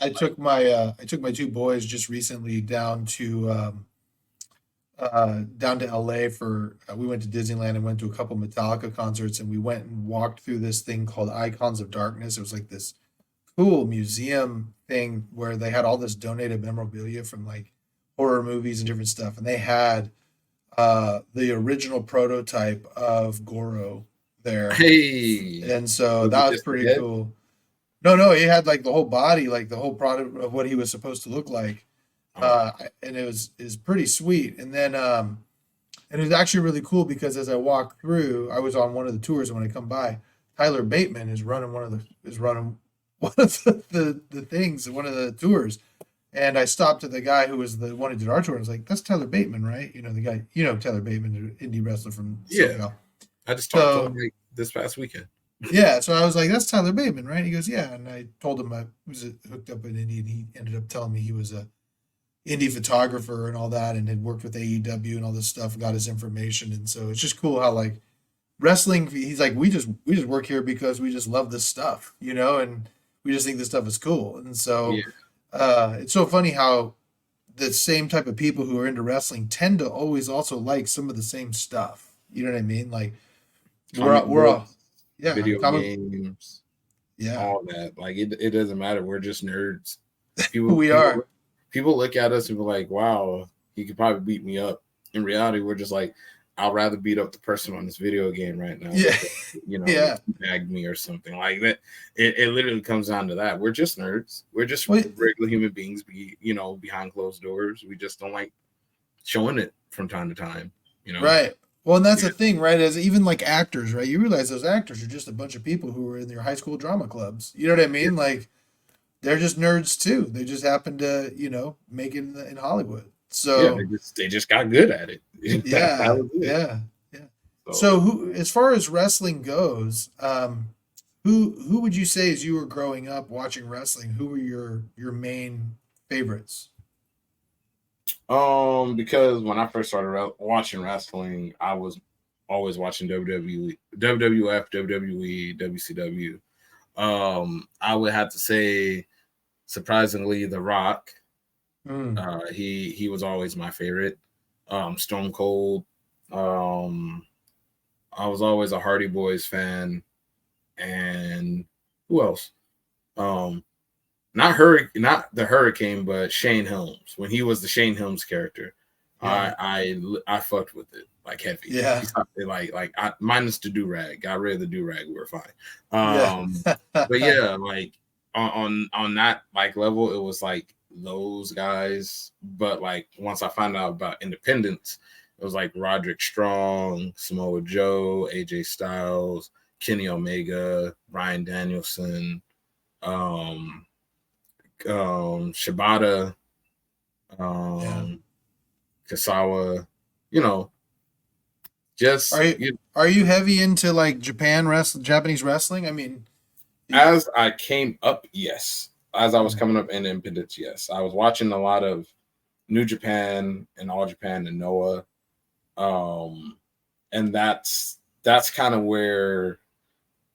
I took my two boys just recently down to LA for we went to Disneyland and went to a couple Metallica concerts, and we went and walked through this thing called Icons of Darkness. It was like this cool museum thing where they had all this donated memorabilia from like horror movies and different stuff, and they had the original prototype of Goro there. Hey, and so that was pretty cool. No, he had like the whole body, like the whole product of what he was supposed to look like. And it was pretty sweet. And then and it was actually really cool because as I walked through, I was on one of the tours, and when I come by, Tyler Bateman is running one of the things, one of the tours. And I stopped to the guy who was the one who did our tour, and I was like, "That's Tyler Bateman, right? The guy, Tyler Bateman, indie wrestler from SoCal." I just talked to him like this past weekend. Yeah, so I was like, "That's Tyler Bateman, right?" He goes, "Yeah." And I told him I was hooked up in Indy, and he ended up telling me he was a indie photographer and all that, and had worked with AEW and all this stuff, got his information. And so it's just cool how like wrestling, he's like, we just work here because we just love this stuff, and we just think this stuff is cool. And so it's so funny how the same type of people who are into wrestling tend to always also like some of the same stuff. You know what I mean? Like we're all video games, all that. Like it doesn't matter. We're just nerds. People look at us and be like, wow, he could probably beat me up. In reality, we're just like, I'd rather beat up the person on this video game right now. Yeah. Because, bag me or something like that. It literally comes down to that. We're just nerds. We're just regular human beings, behind closed doors. We just don't like showing it from time to time. Right. Well, and that's Yeah, the thing, right? As even like actors, right? You realize those actors are just a bunch of people who were in your high school drama clubs. You know what I yeah, mean? Like they're just nerds too. They just happen to, make it in Hollywood. yeah. So They just got good at it. That yeah, was it. yeah, yeah. So So who, as far as wrestling goes, who would you say as you were growing up watching wrestling, who were your main favorites? because when I first started watching wrestling, I was always watching WWE, WWF, WWE, WCW. I would have to say, surprisingly, The Rock. Mm, He was always my favorite. Stone Cold. Um, I was always a Hardy Boys fan, and who else? Um, not the Hurricane, but Shane Helms. When he was the Shane Helms character, yeah, I fucked with it like heavy. yeah, He stopped it like I minus the do rag. Got rid of the do rag. We were fine. yeah, But yeah, like on that like level, it was like those guys. But like once I found out about independence, it was like Roderick Strong, Samoa Joe, AJ Styles, Kenny Omega, Bryan Danielson. Um, Shibata, yeah. um, Kasawa, you know, Are just you are you heavy into like Japanese wrestling? I mean, y- as I came up, yes. As I was mm, coming up in Independence, yes. I was watching a lot of New Japan and All Japan and Noah. Um, and that's kind of where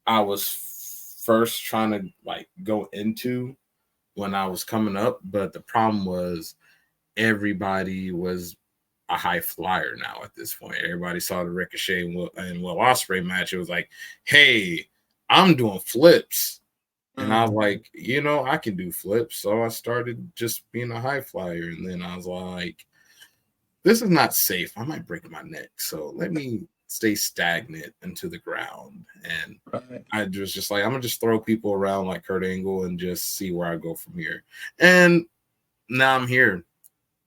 I was first trying to like go into when I was coming up. But the problem was everybody was a high flyer now at this point. Everybody saw the Ricochet and Will Ospreay match. It was like, hey, I'm doing flips. And I was mm, like, I can do flips. So I started just being a high flyer. And then I was like, this is not safe. I might break my neck. So let me stay stagnant into the ground. And right. I was just like, I'm going to just throw people around like Kurt Angle and just see where I go from here. And now I'm here.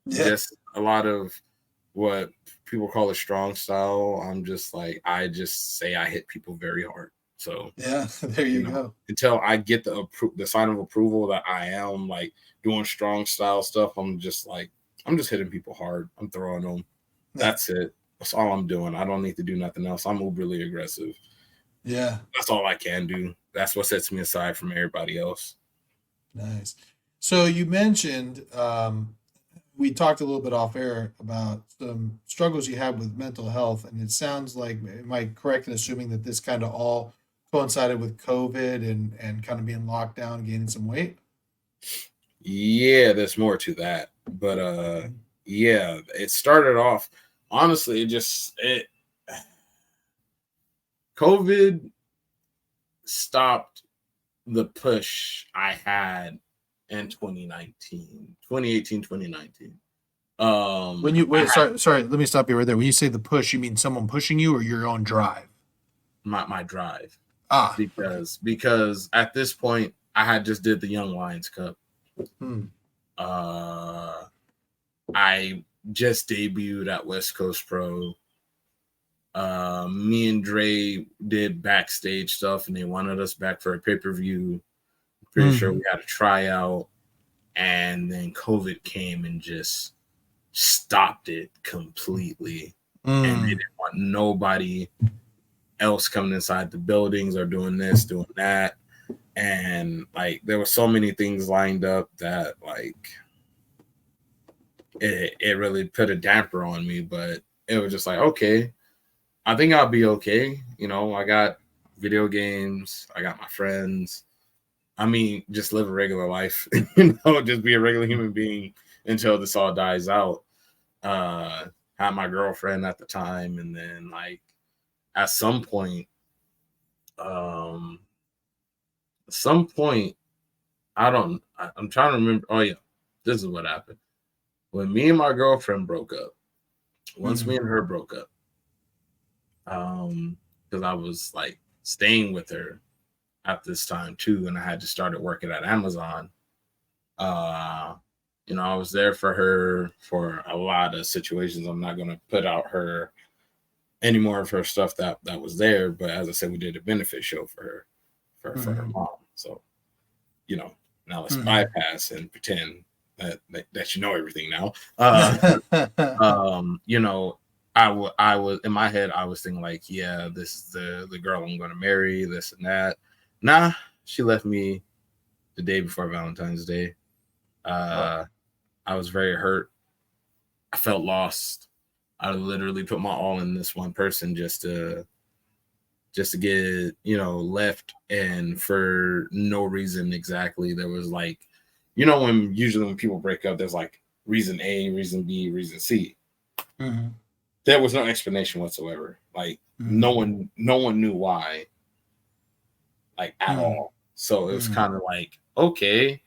Yeah, Just a lot of what people call a strong style. I'm just like, I just say I hit people very hard. So, yeah. There you go. until I get the sign of approval that I am like doing strong style stuff, I'm just hitting people hard. I'm throwing them. Yeah, That's it. That's all I'm doing. I don't need to do nothing else. I'm uberly aggressive. yeah. That's all I can do. That's what sets me aside from everybody else. Nice. So you mentioned we talked a little bit off air about some struggles you had with mental health, and it sounds like, am I correct in assuming that this kind of all coincided with COVID and kind of being locked down, gaining some weight? Yeah, there's more to that. But Mhm. yeah, it started off honestly, it COVID stopped the push I had in 2018, 2019. When you I wait, had sorry, let me stop you right there. When you say the push, you mean someone pushing you or your own drive? my drive Ah, okay. because at this point I had just did the Young Lions Cup. Hmm. Uh I just debuted at West Coast Pro. Me and Dre did backstage stuff and they wanted us back for a pay-per-view. Pretty sure Hmm. we had a tryout, and then COVID came and just stopped it completely. And they Hmm. didn't want nobody else coming inside the buildings or doing this, doing that. And like there were so many things lined up that like it really put a damper on me, but it was just like, okay, I think I'll be okay. I got video games, I got my friends. I mean, just live a regular life, just be a regular human being until this all dies out. Uh, had my girlfriend at the time, and then like at um, some point, I'm trying to remember. Oh yeah, this is what happened when me and my girlfriend broke up. Once me Hmm. and her broke up, because I was like staying with her at this time too, and I had just started working at Amazon. Uh, I was there for her for a lot of situations. I'm not gonna put out her any more of her stuff that was there. But as I said, we did a benefit show for her for her mom. So, you know, now let's bypass and pretend that you know everything now. You know, I was in my head, I was thinking like, yeah, this is the girl I'm going to marry, this and that. Nah, she left me the day before Valentine's Day. I was very hurt. I felt lost. I literally put my all in this one person just to get, you know, left, and for no reason exactly. There was like, you know, when people break up, there's like reason A, reason B, reason C. There was no explanation whatsoever. Like no one knew why, like at all. So it was kind of like, okay,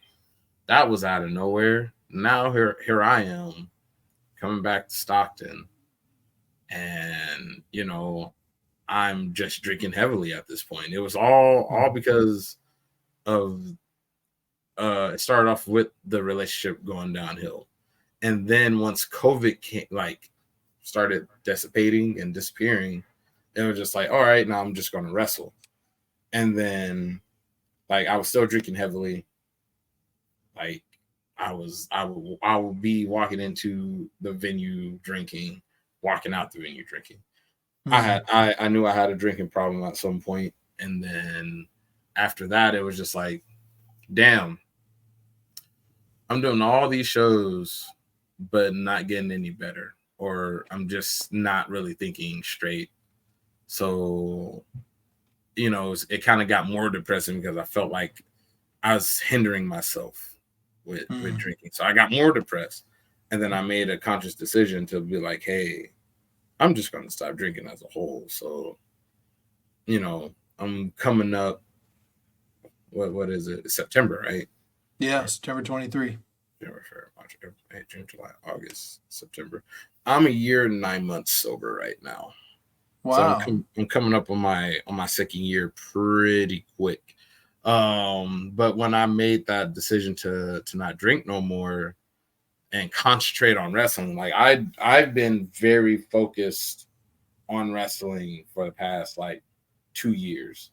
that was out of nowhere. Now here I am coming back to Stockton, and you know, I'm just drinking heavily at this point. It was all because of it started off with the relationship going downhill. And then once COVID came, like started dissipating and disappearing, it was just like, all right, now I'm just going to wrestle. And then like I was still drinking heavily. Like I would be walking into the venue drinking, walking out the venue drinking. I knew I had a drinking problem at some point, and then after that, it was just like, damn, I'm doing all these shows, but not getting any better, or I'm just not really thinking straight. So, you know, it kind of got more depressing because I felt like I was hindering myself with drinking. So I got more depressed, and then I made a conscious decision to be like, hey, I'm just going to stop drinking as a whole. So, you know, I'm coming up. What is it? It's September, right? Yeah, September 23. January, February, March, April, May, June, July, August, September. I'm a year and 9 months sober right now. Wow. So I'm coming up on my second year pretty quick. But when I made that decision to not drink no more and concentrate on wrestling, like I've been very focused on wrestling for the past like 2 years,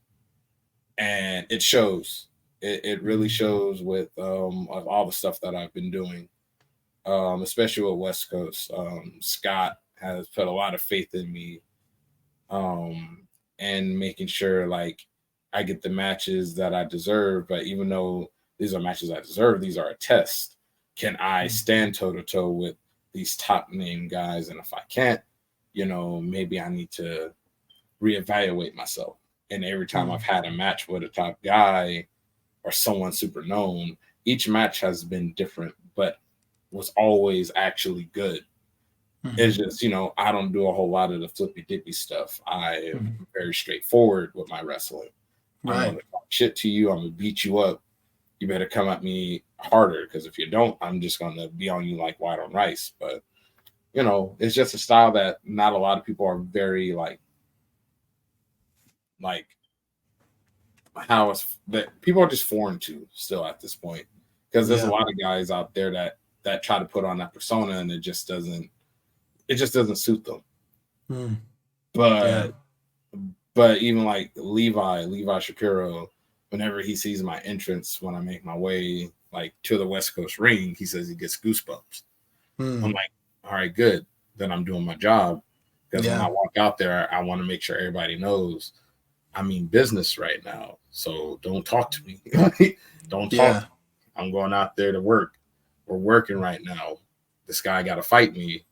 and it shows. It really shows with of all the stuff that I've been doing, especially with West Coast. Scott has put a lot of faith in me, and making sure like I get the matches that I deserve. But even though these are matches I deserve, these are a test. Can I stand toe to toe with these top name guys? And if I can't, you know, maybe I need to reevaluate myself. And every time I've had a match with a top guy or someone super known, each match has been different, but was always actually good. It's just, you know, I don't do a whole lot of the flippy dippy stuff. I am very straightforward with my wrestling. I'm going to talk shit to you. I'm going to beat you up. You better come at me harder, because if you don't, I'm just going to be on you like white on rice. But, you know, it's just a style that not a lot of people are very like how it's that people are just foreign to still at this point, because there's a lot of guys out there that try to put on that persona, and it just doesn't suit them. But even like Levi Shapiro, whenever he sees my entrance when I make my way like to the West Coast ring, he says he gets goosebumps. I'm like, all right, good, then I'm doing my job, because when I walk out there, I want to make sure everybody knows I mean business right now. So don't talk to me. Don't talk. I'm going out there to work. We're working right now. This guy got to fight me.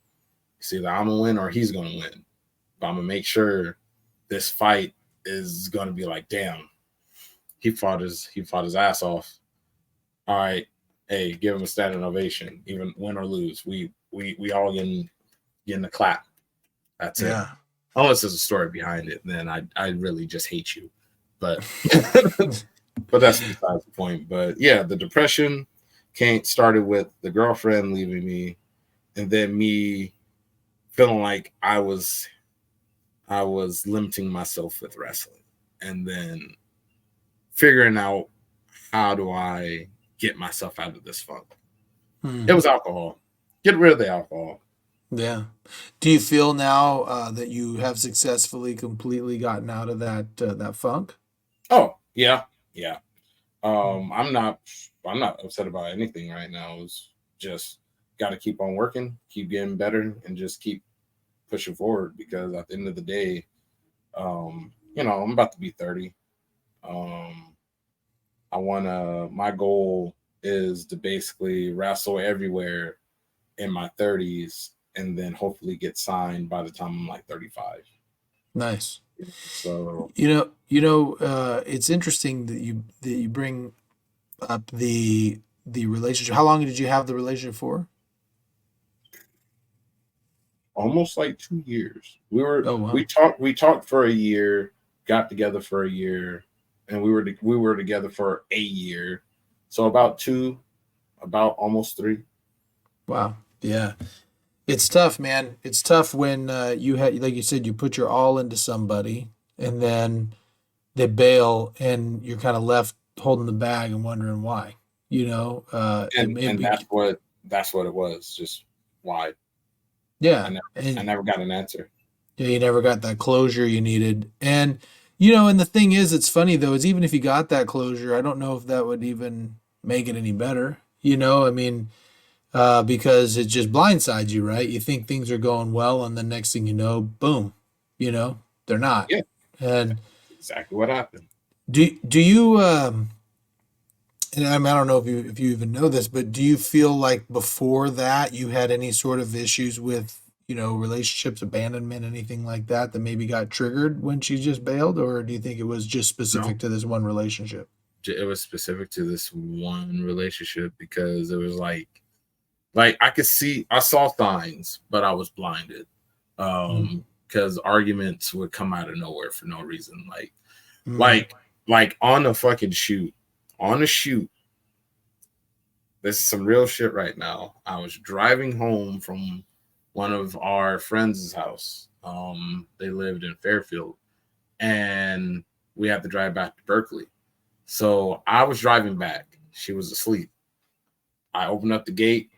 It's either I'm gonna win or he's gonna win. But I'm gonna make sure this fight is gonna be like, damn, he fought his ass off. All right, hey, give him a standing ovation, even win or lose. We all getting the clap. That's it. Unless there's a story behind it, then I really just hate you. But but that's besides the point. But yeah, the depression started with the girlfriend leaving me, and then me feeling like I was limiting myself with wrestling, and then figuring out how do I get myself out of this funk. It was alcohol. Get rid of the alcohol. Yeah. Do you feel now that you have successfully completely gotten out of that funk? Oh yeah, yeah. I'm not upset about anything right now. It's just got to keep on working, keep getting better, and just keep pushing forward. Because at the end of the day, I'm about to be 30. Um, I wanna. My goal is to basically wrestle everywhere in my 30s, and then hopefully get signed by the time I'm like 35. Nice. So It's interesting that you bring up the relationship. How long did you have the relationship for? almost like 2 years. We were Oh we wow. talked for a year, got together for a year, and we were together for a year. So about two, about almost three. Wow. Yeah. It's tough, man. It's tough when you had, like you said, you put your all into somebody and then they bail and you're kind of left holding the bag and wondering why. It And may and be, that's what it was. Just why I yeah. never I And never got an answer. yeah, you never got that closure you needed. And the thing is, it's funny though, is even if you got that closure, I don't know if that would even make it any better. I mean, because it just blindsides you, right? You think things are going well, and the next thing you know, boom, they're not. Yeah, And exactly what happened. do you? And I don't know if you even know this, but do you feel like before that you had any sort of issues with relationships, abandonment, anything like that that maybe got triggered when she just bailed, or do you think it was just No, specific to this one relationship? it was specific to this one relationship because it was like I saw signs, but I was blinded. Mm, Because arguments would come out of nowhere for no reason. mm, Like, like on a fucking shoot, on a shoot. This is some real shit right now. I was driving home from one of our friends' house. They lived in Fairfield, and we had to drive back to Berkeley. So I was driving back. She was asleep. I opened up the gate,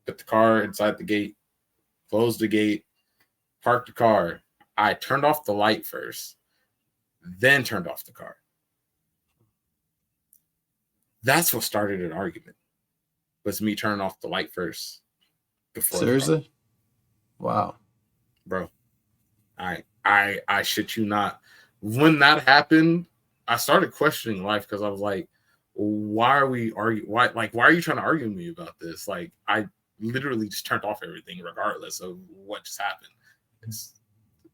put the car inside the gate, closed the gate, parked the car. I turned off the light first, then turned off the car. That's what started an argument. Was me turning off the light first before the car, seriously? Wow. bro. I shit you not. When that happened, I started questioning life because I was like, why are we arguing? Why are you trying to argue with me about this? Like, I literally just turned off everything, regardless of what just happened. It's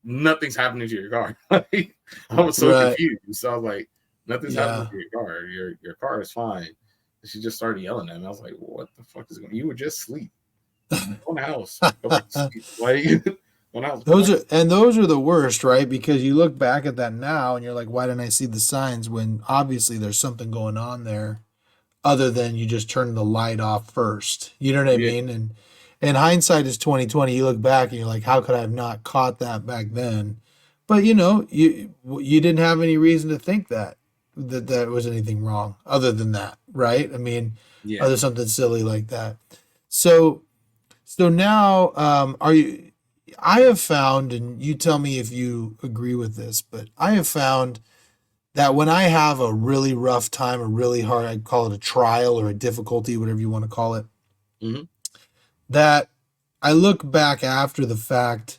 nothing's happening to your car. Like, I was so Right. confused. So I was like, nothing's happening Yeah. to your car. Your car is fine. And she just started yelling at me. I was like, what the fuck is going on? You were just asleep. Go in the house. Go back to sleep. Like, go in the house. Go Those back. are and those are the worst, right? Because you look back at that now and you're like, why didn't I see the signs when obviously there's something going on there other than you just turned the light off first. You know what I Yeah. mean? And hindsight is 2020. You look back and you're like, how could I have not caught that back then? But you didn't have any reason to think that was anything wrong other than that, right? I mean, Yeah. other something silly like that. So so now, are you? I have found, and you tell me if you agree with this, but I have found that when I have a really rough time, a really hard, I'd call it a trial or a difficulty, whatever you want to call it, Hmm. that I look back after the fact.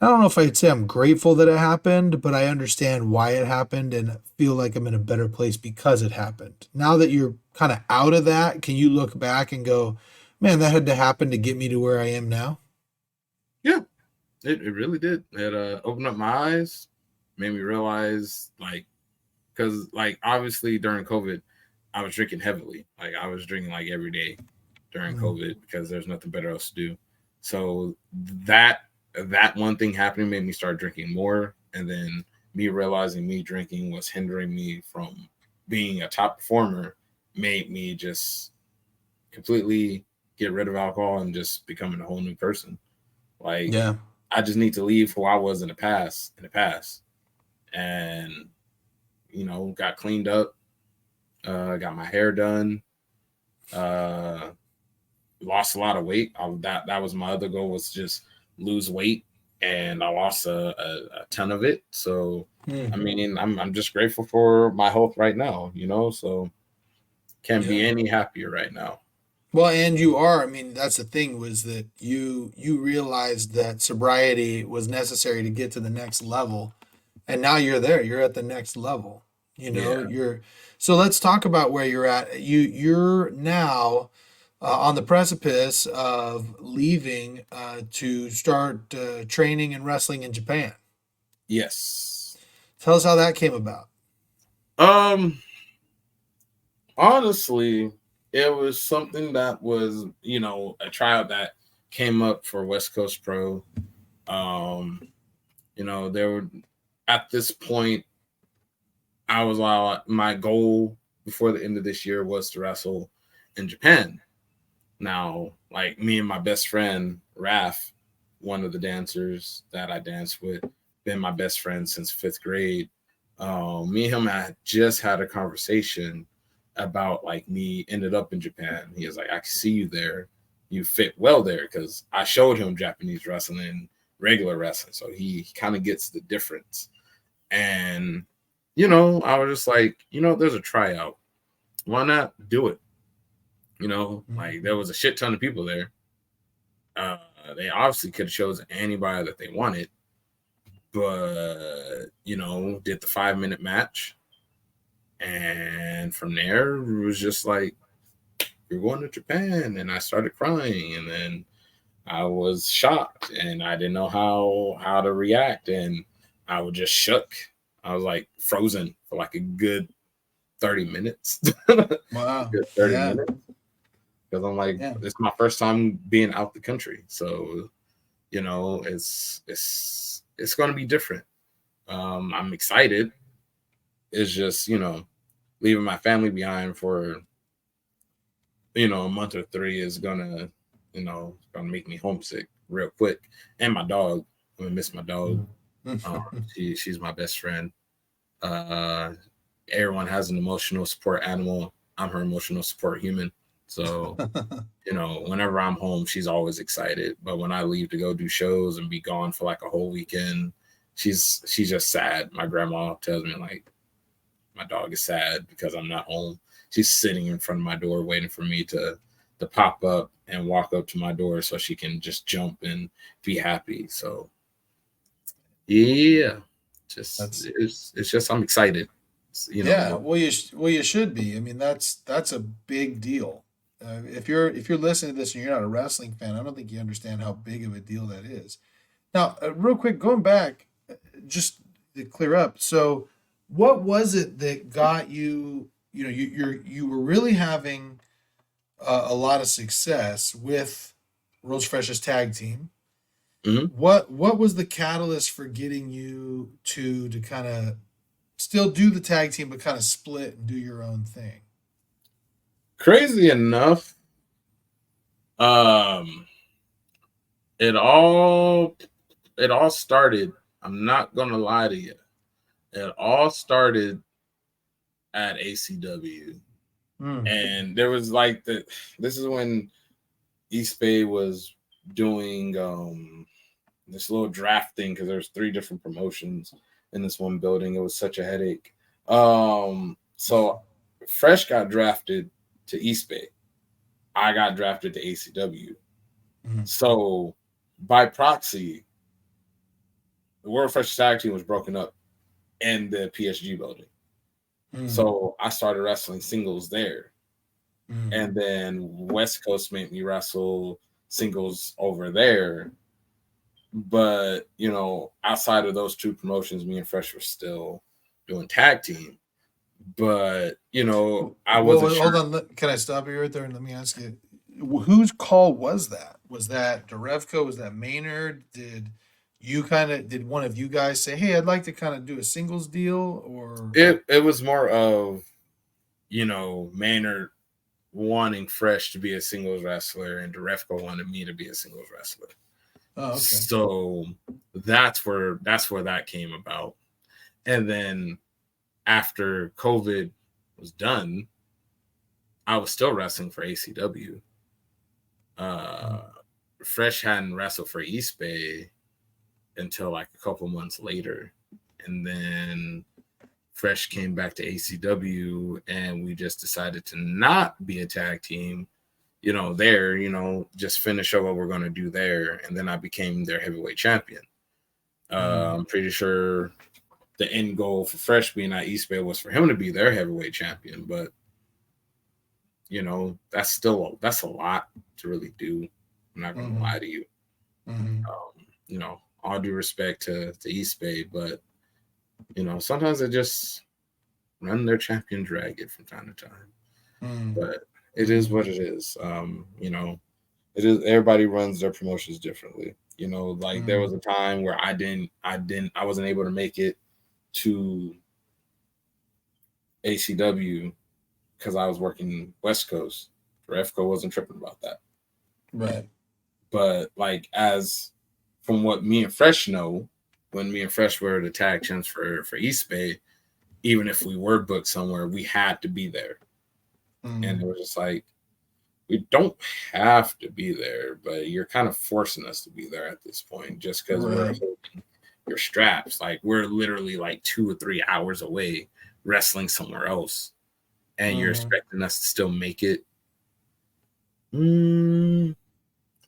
I don't know if I'd say I'm grateful that it happened, but I understand why it happened and feel like I'm in a better place because it happened. Now that you're kind of out of that, can you look back and go, man, that had to happen to get me to where I am now? Yeah. It really did. It opened up my eyes, made me realize because obviously during COVID, I was drinking heavily. Like I was drinking like every day during Mm, COVID because there's nothing better else to do. So that that one thing happening made me start drinking more, and then me realizing me drinking was hindering me from being a top performer made me just completely get rid of alcohol and just becoming a whole new person. Like yeah. I just need to leave who I was in the past, and got cleaned up, got my hair done, uh, lost a lot of weight. That was my other goal, was just lose weight, and I lost a ton of it. So, I Hmm. mean, I'm just grateful for my health right now, so can't be Yeah. any happier right now. Well, and you are. I mean, that's the thing was that you realized that sobriety was necessary to get to the next level, and now you're there. You're at the next level. Yeah. You're. So let's talk about where you're at. You're now on the precipice of leaving to start training and wrestling in Japan. Yes. Tell us how that came about. Um, Honestly, it was something that was, a tryout that came up for West Coast Pro. Um, there were at this point, I was my goal before the end of this year was to wrestle in Japan. Now, like me and my best friend Raf, one of the dancers that I danced with, been my best friend since 5th grade. Me and him had just had a conversation about like me ended up in Japan. He was like, I can see you there. You fit well there because I showed him Japanese wrestling, regular wrestling, so he kind of gets the difference. And I was just like, there's a tryout. Why not do it? Like there was a shit ton of people there. Uh, they obviously could have chosen anybody that they wanted, but did the 5-minute match, and from there it was just like you're going to Japan, and I started crying, and then I was shocked, and I didn't know how to react, and I was just shook. I was like frozen for like a good 30 minutes. Wow. Good 30 Yeah. minutes. Because I'm like, Yeah. it's my first time being out the country. So, it's gonna be different. I'm excited. It's just, leaving my family behind for, a month or 3 is gonna make me homesick real quick. And my dog. I'm gonna miss my dog. Um, she's my best friend. Uh, Everyone has an emotional support animal. I'm her emotional support human. So, whenever I'm home, she's always excited. But when I leave to go do shows and be gone for like a whole weekend, she's just sad. My grandma tells me like my dog is sad because I'm not home. She's sitting in front of my door waiting for me to pop up and walk up to my door so she can just jump and be happy. So yeah, That's it's just I'm excited. Yeah, well, you should be. I mean, that's a big deal. If you're listening to this and you're not a wrestling fan, I don't think you understand how big of a deal that is. Now, real quick, going back, just to clear up. So, what was it that got you? You were really having a lot of success with World's Freshest Tag Team. Mhm. What was the catalyst for getting you to kind of still do the tag team, but kind of split and do your own thing? Crazy enough, um, it all it all started. I'm not gonna lie to you. It all started at ACW, Mm. and there was like the. This is when East Bay was doing this little draft thing because there's 3 different promotions in this one building. It was such a headache. So Fresh got drafted to East Bay. I got drafted to ACW. Mm. So by proxy, the World Fresh Tag Team was broken up in the PSG building. Mm. So I started wrestling singles there. Mm. And then West Coast made me wrestle singles over there. But, outside of those 2 promotions, me and Fresh were still doing tag team. But, I wasn't Well, hold sure. on. Can I stop you right there and let me ask you, whose call was that? Was that Derevko? Was that Maynard? Did one of you guys say, "Hey, I'd like to kind of do a singles deal"? Or It was more of, Maynard wanting Fresh to be a singles wrestler and Derefko wanted me to be a singles wrestler. oh, okay. So that's where that came about. And then after COVID was done, I was still wrestling for ACW. Mm. Uh, Fresh hadn't wrestled for East Bay until like a couple months later, and then Fresh came back to ACW, and we just decided to not be a tag team. There, just finish up what we're going to do there, and then I became their heavyweight champion. I'm pretty sure the end goal for Fresh being at East Bay was for him to be their heavyweight champion, but that's a lot to really do. I'm not gonna lie to you. All due respect to East Bay, but sometimes they just run their champions ragged from time to time. But it is what it is. It is, everybody runs their promotions differently. There was a time where I wasn't able to make it to ACW because I was working West Coast. Refco wasn't tripping about that. Right. But as from what me and Fresh know, when me and Fresh were the tag champs for East Bay, even if we were booked somewhere, we had to be there. And it was just we don't have to be there, but you're kind of forcing us to be there at this point just because we're holding your straps. We're literally 2 or 3 hours away wrestling somewhere else, and you're expecting us to still make it.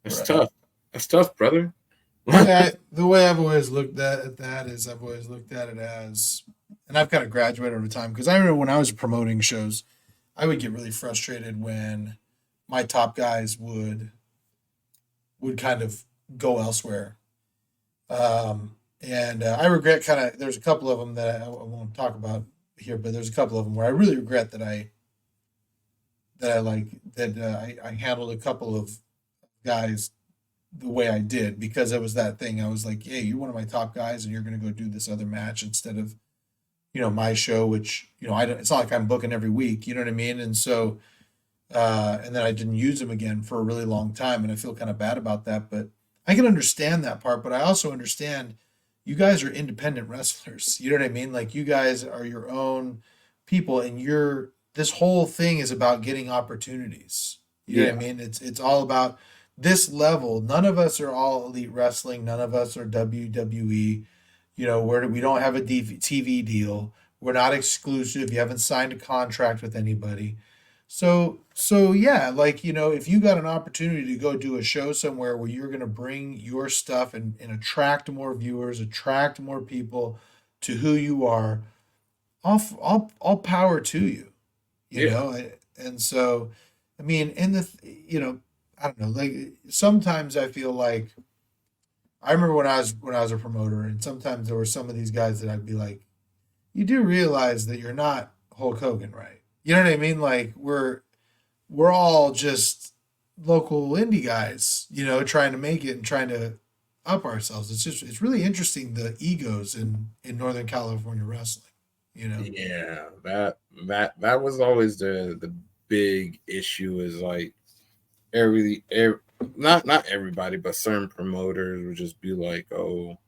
That's tough. That's tough, brother. The way I've always looked at that is I've always looked at it as, and I've kind of graduated over time, because I remember when I was promoting shows, I would get really frustrated when my top guys would kind of go elsewhere. And I regret there's a couple of them that I won't talk about here, but there's a couple of them where I really regret that I handled a couple of guys the way I did, because it was that thing. I was like, hey, you're one of my top guys and you're going to go do this other match instead of, my show, which, it's not like I'm booking every week, you know what I mean? And so, and then I didn't use them again for a really long time. And I feel kind of bad about that, but I can understand that part, but I also understand you guys are independent wrestlers. You know what I mean? You guys are your own people, and this whole thing is about getting opportunities. You know what I mean? It's all about this level. None of us are all Elite Wrestling. None of us are WWE. We don't have a TV deal. We're not exclusive. You haven't signed a contract with anybody. So yeah, if you got an opportunity to go do a show somewhere where you're going to bring your stuff and attract more viewers, attract more people to who you are, all power to you, you know? And so, I mean, I don't know, sometimes I feel like, I remember when I was a promoter, and sometimes there were some of these guys that I'd be like, you do realize that you're not Hulk Hogan, right? You know what I mean? We're all just local indie guys, trying to make it and trying to up ourselves. It's really interesting, the egos in Northern California wrestling, Yeah, that was always the big issue, is every not everybody, but certain promoters would just be like, oh,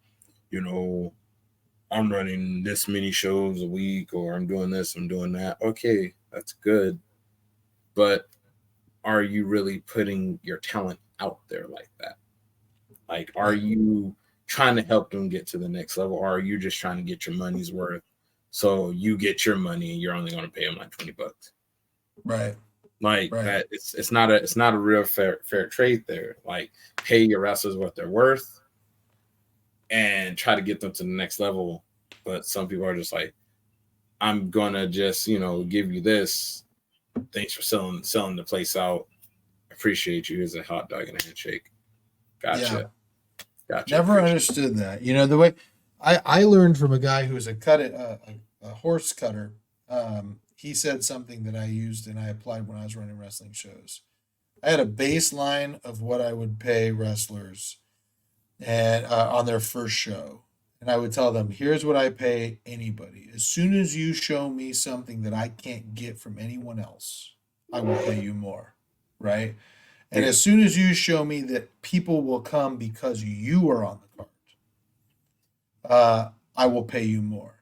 I'm running this many shows a week, or I'm doing this, I'm doing that. Okay, that's good. But are you really putting your talent out there like that? Are you trying to help them get to the next level, or are you just trying to get your money's worth? So you get your money and you're only going to pay them $20. Right. That it's not a real fair trade there. Pay your wrestlers what they're worth and try to get them to the next level. But some people are just I'm gonna just give you this. Thanks for selling the place out. Appreciate you. Here's a hot dog and a handshake. Gotcha. Never understood that. The way I learned from a guy who was a horse cutter. He said something that I used and I applied when I was running wrestling shows. I had a baseline of what I would pay wrestlers and on their first show. And I would tell them, here's what I pay anybody. As soon as you show me something that I can't get from anyone else, I will pay you more. Right? And as soon as you show me that people will come because you are on the card, I will pay you more.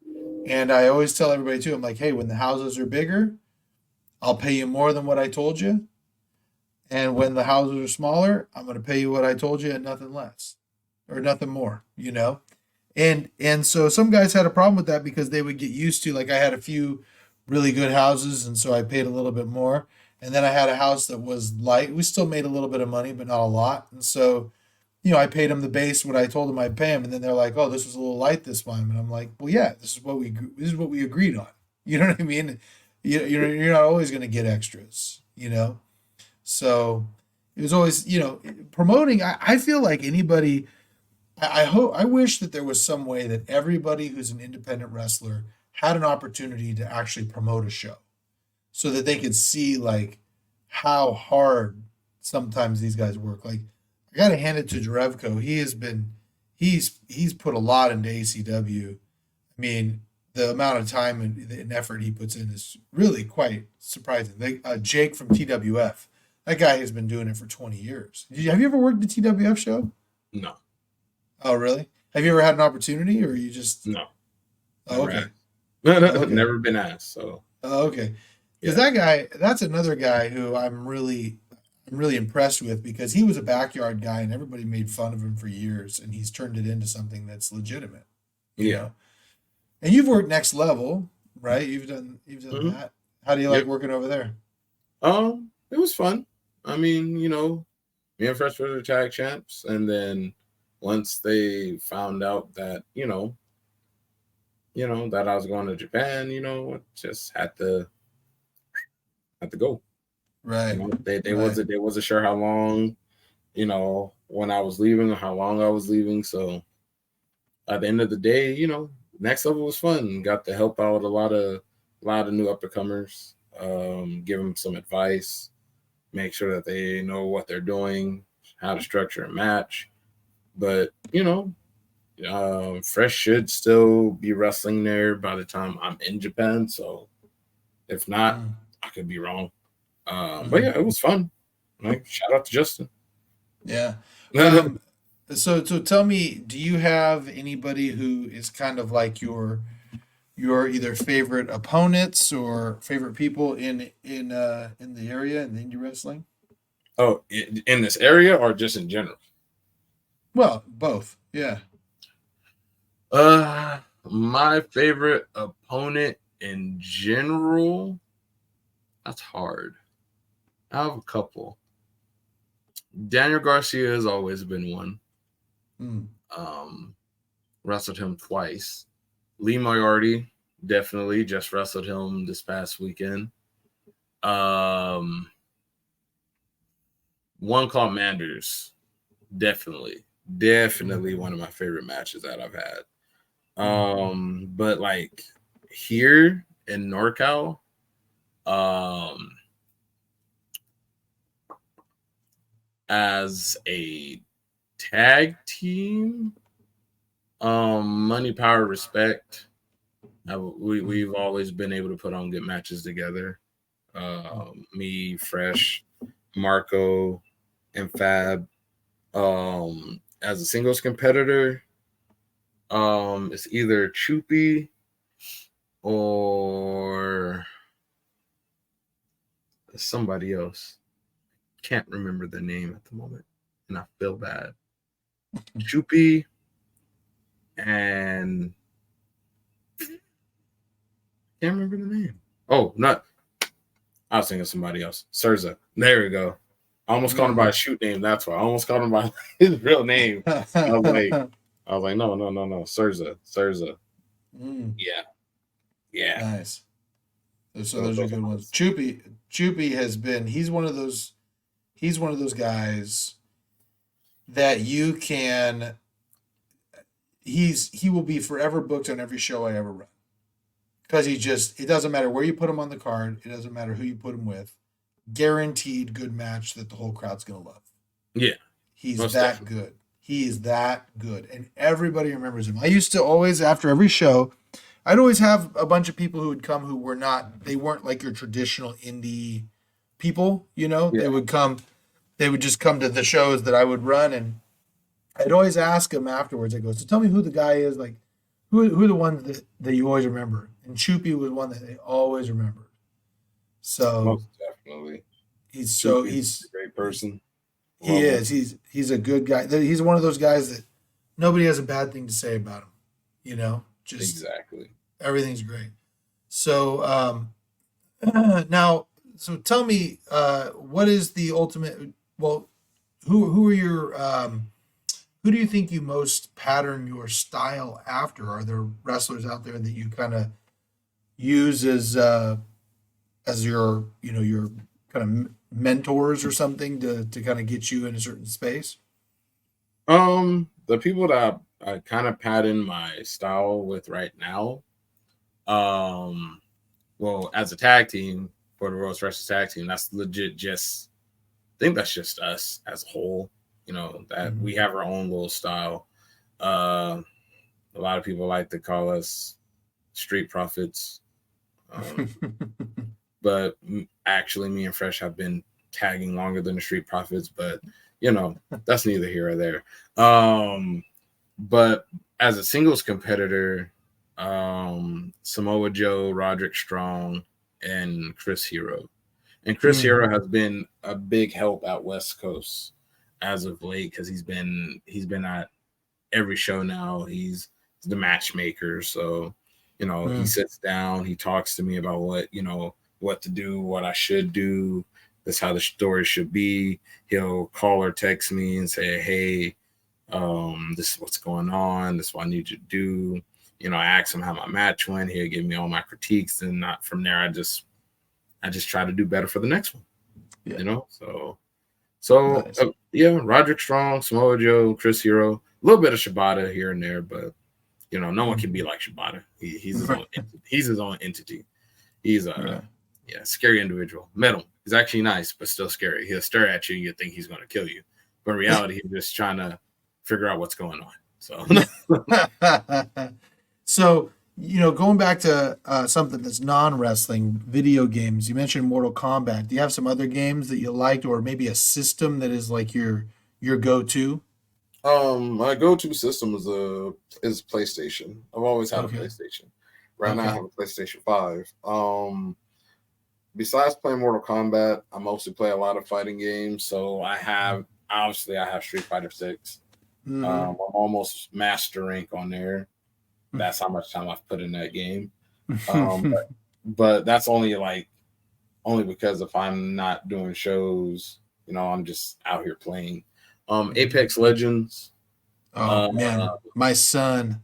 And I always tell everybody too, I'm like, hey, when the houses are bigger, I'll pay you more than what I told you. And when the houses are smaller, I'm going to pay you what I told you and nothing less or nothing more, you know? And so some guys had a problem with that because they would get used to, like, I had a few really good houses and so I paid a little bit more. And then I had a house that was light. We still made a little bit of money, but not a lot. And so, I paid them the base what I told them I'd pay them, and then they're like, "Oh, this was a little light this time," and I'm like, "Well, yeah, this is what we agreed on." You know what I mean? You're not always going to get extras, So it was always, promoting. I feel like anybody. I hope. I wish that there was some way that everybody who's an independent wrestler had an opportunity to actually promote a show, so that they could see like how hard sometimes these guys work. Like I got to hand it to Jarevko. He's put a lot into ACW. I mean, the amount of time and effort he puts in is really quite surprising. Jake from TWF, that guy has been doing it for 20 years. Have you ever worked the TWF show? No, Oh, really? Have you ever had an opportunity, or you just? no, Oh, never okay. asked. Oh, okay. Never been asked. So Oh, okay. Because yeah, that guy, that's another guy who I'm really impressed with because he was a backyard guy and everybody made fun of him for years, and he's turned it into something that's legitimate, you yeah. know. And you've worked next level, right? You've done Hmm. that. How do you like Yep. working over there? It was fun. I mean, me and Fresh were tag champs, and then once they found out that that I was going to Japan, I just had to go. Right, right, They wasn't sure how long, when I was leaving or how long I was leaving. So at the end of the day, next level was fun. Got to help out a lot of new uppercomers, give them some advice, make sure that they know what they're doing, how to structure a match. But Fresh should still be wrestling there by the time I'm in Japan. So if not, mm, I could be wrong. But hmm, yeah, it was fun. Like shout out to Justin. yeah. So tell me, do you have anybody who is kind of like your either favorite opponents or favorite people in the area in the indie wrestling? Oh, in this area or just in general? Well, both. Yeah. My favorite opponent in general. That's hard. I have a couple. Daniel Garcia has always been one. Mm. Um, Wrestled him twice. Lee Moriarty definitely just wrestled him this past weekend. Um, One called Manders, definitely one of my favorite matches that I've had. Mm. But like here in NorCal, um, as a tag team, Money, Power, Respect. Mm. We've always been able to put on good matches together. Me, Fresh, Marco, and Fab. As a singles competitor, it's either Choopy or somebody else. Can't remember the name at the moment, and I feel bad. Choopy and can't remember the name. Oh, not. I was thinking of somebody else. Surza. There we go. I almost called him by Mm. his shoot name. That's why I almost called him by his real name. I was like, no, no, no, no. Surza. Mm. Yeah, yeah. Nice. So Those those are are good my ones. Chupi has been. He's one of those guys that you can. He will be forever booked on every show I ever run because it doesn't matter where you put him on the card. It doesn't matter who you put him with. Guaranteed good match that the whole crowd's gonna love. yeah, He's most that definitely. good. He is that good, and everybody remembers him. I used to always, after every show, I'd always have a bunch of people who would come who they weren't like your traditional indie people. Yeah, They would just come to the shows that I would run, and I'd always ask them afterwards. I go, so tell me who the guy is, like who are the ones that you always remember. And Choopy was one that they always remembered. So most definitely. He's so Truly a great person. he Love him. is. He's a good guy. He's one of those guys that nobody has a bad thing to say about him. Just Exactly. everything's great. So now, so tell me, what is the ultimate? Well, who are your who do you think you most pattern your style after? Are there wrestlers out there that you kind of use as your your kind of mentors or something to kind of get you in a certain space? The people that I kind of pattern my style with right now, um, well, as a tag team for the World's Freshest tag team, that's legit just I think that's just us as a whole. That we Mhm. have our own little style. Uh, a lot of people like to call us street profits, um, but actually, me and Fresh have been tagging longer than the street profits. But that's neither here or there. But as a singles competitor, Samoa Joe, Roderick Strong, and Chris Hero. And Chris Mm, Hero has been a big help at West Coast as of late because he's been at every show now. He's the matchmaker, so he mm, sits down, he talks to me about what to do, what I should do. That's how the story should be. He'll call or text me and say, "Hey, this is what's going on. This is what I need you to do." I ask him how my match went. He'll give me all my critiques, and not from there. I just try to do better for the next one. yeah, So nice. yeah, Roderick Strong, Samoa Joe, Chris Hero, a little bit of Shibata here and there, but no one can be Mhm. like Shibata. He's his Right, own. He's his own entity. He's a right. scary individual. Met him. He's actually nice, but still scary. He'll stare at you and you think he's going to kill you, but in reality, he's just trying to figure out what's going on. So So, going back to something that's non-wrestling, video games. You mentioned Mortal Kombat. Do you have some other games that you liked, or maybe a system that is like your go-to? my go-to system is PlayStation. I've always had a Okay. PlayStation. Right now, I Okay. have a PlayStation 5. Besides playing Mortal Kombat, I mostly play a lot of fighting games. So I have Street Fighter 6. Mm-hmm. I'm almost master rank on there. That's how much time I've put in that game. Um, but that's only because if I'm not doing shows, I'm just out here playing. Apex Legends. Oh Uh, man, my son,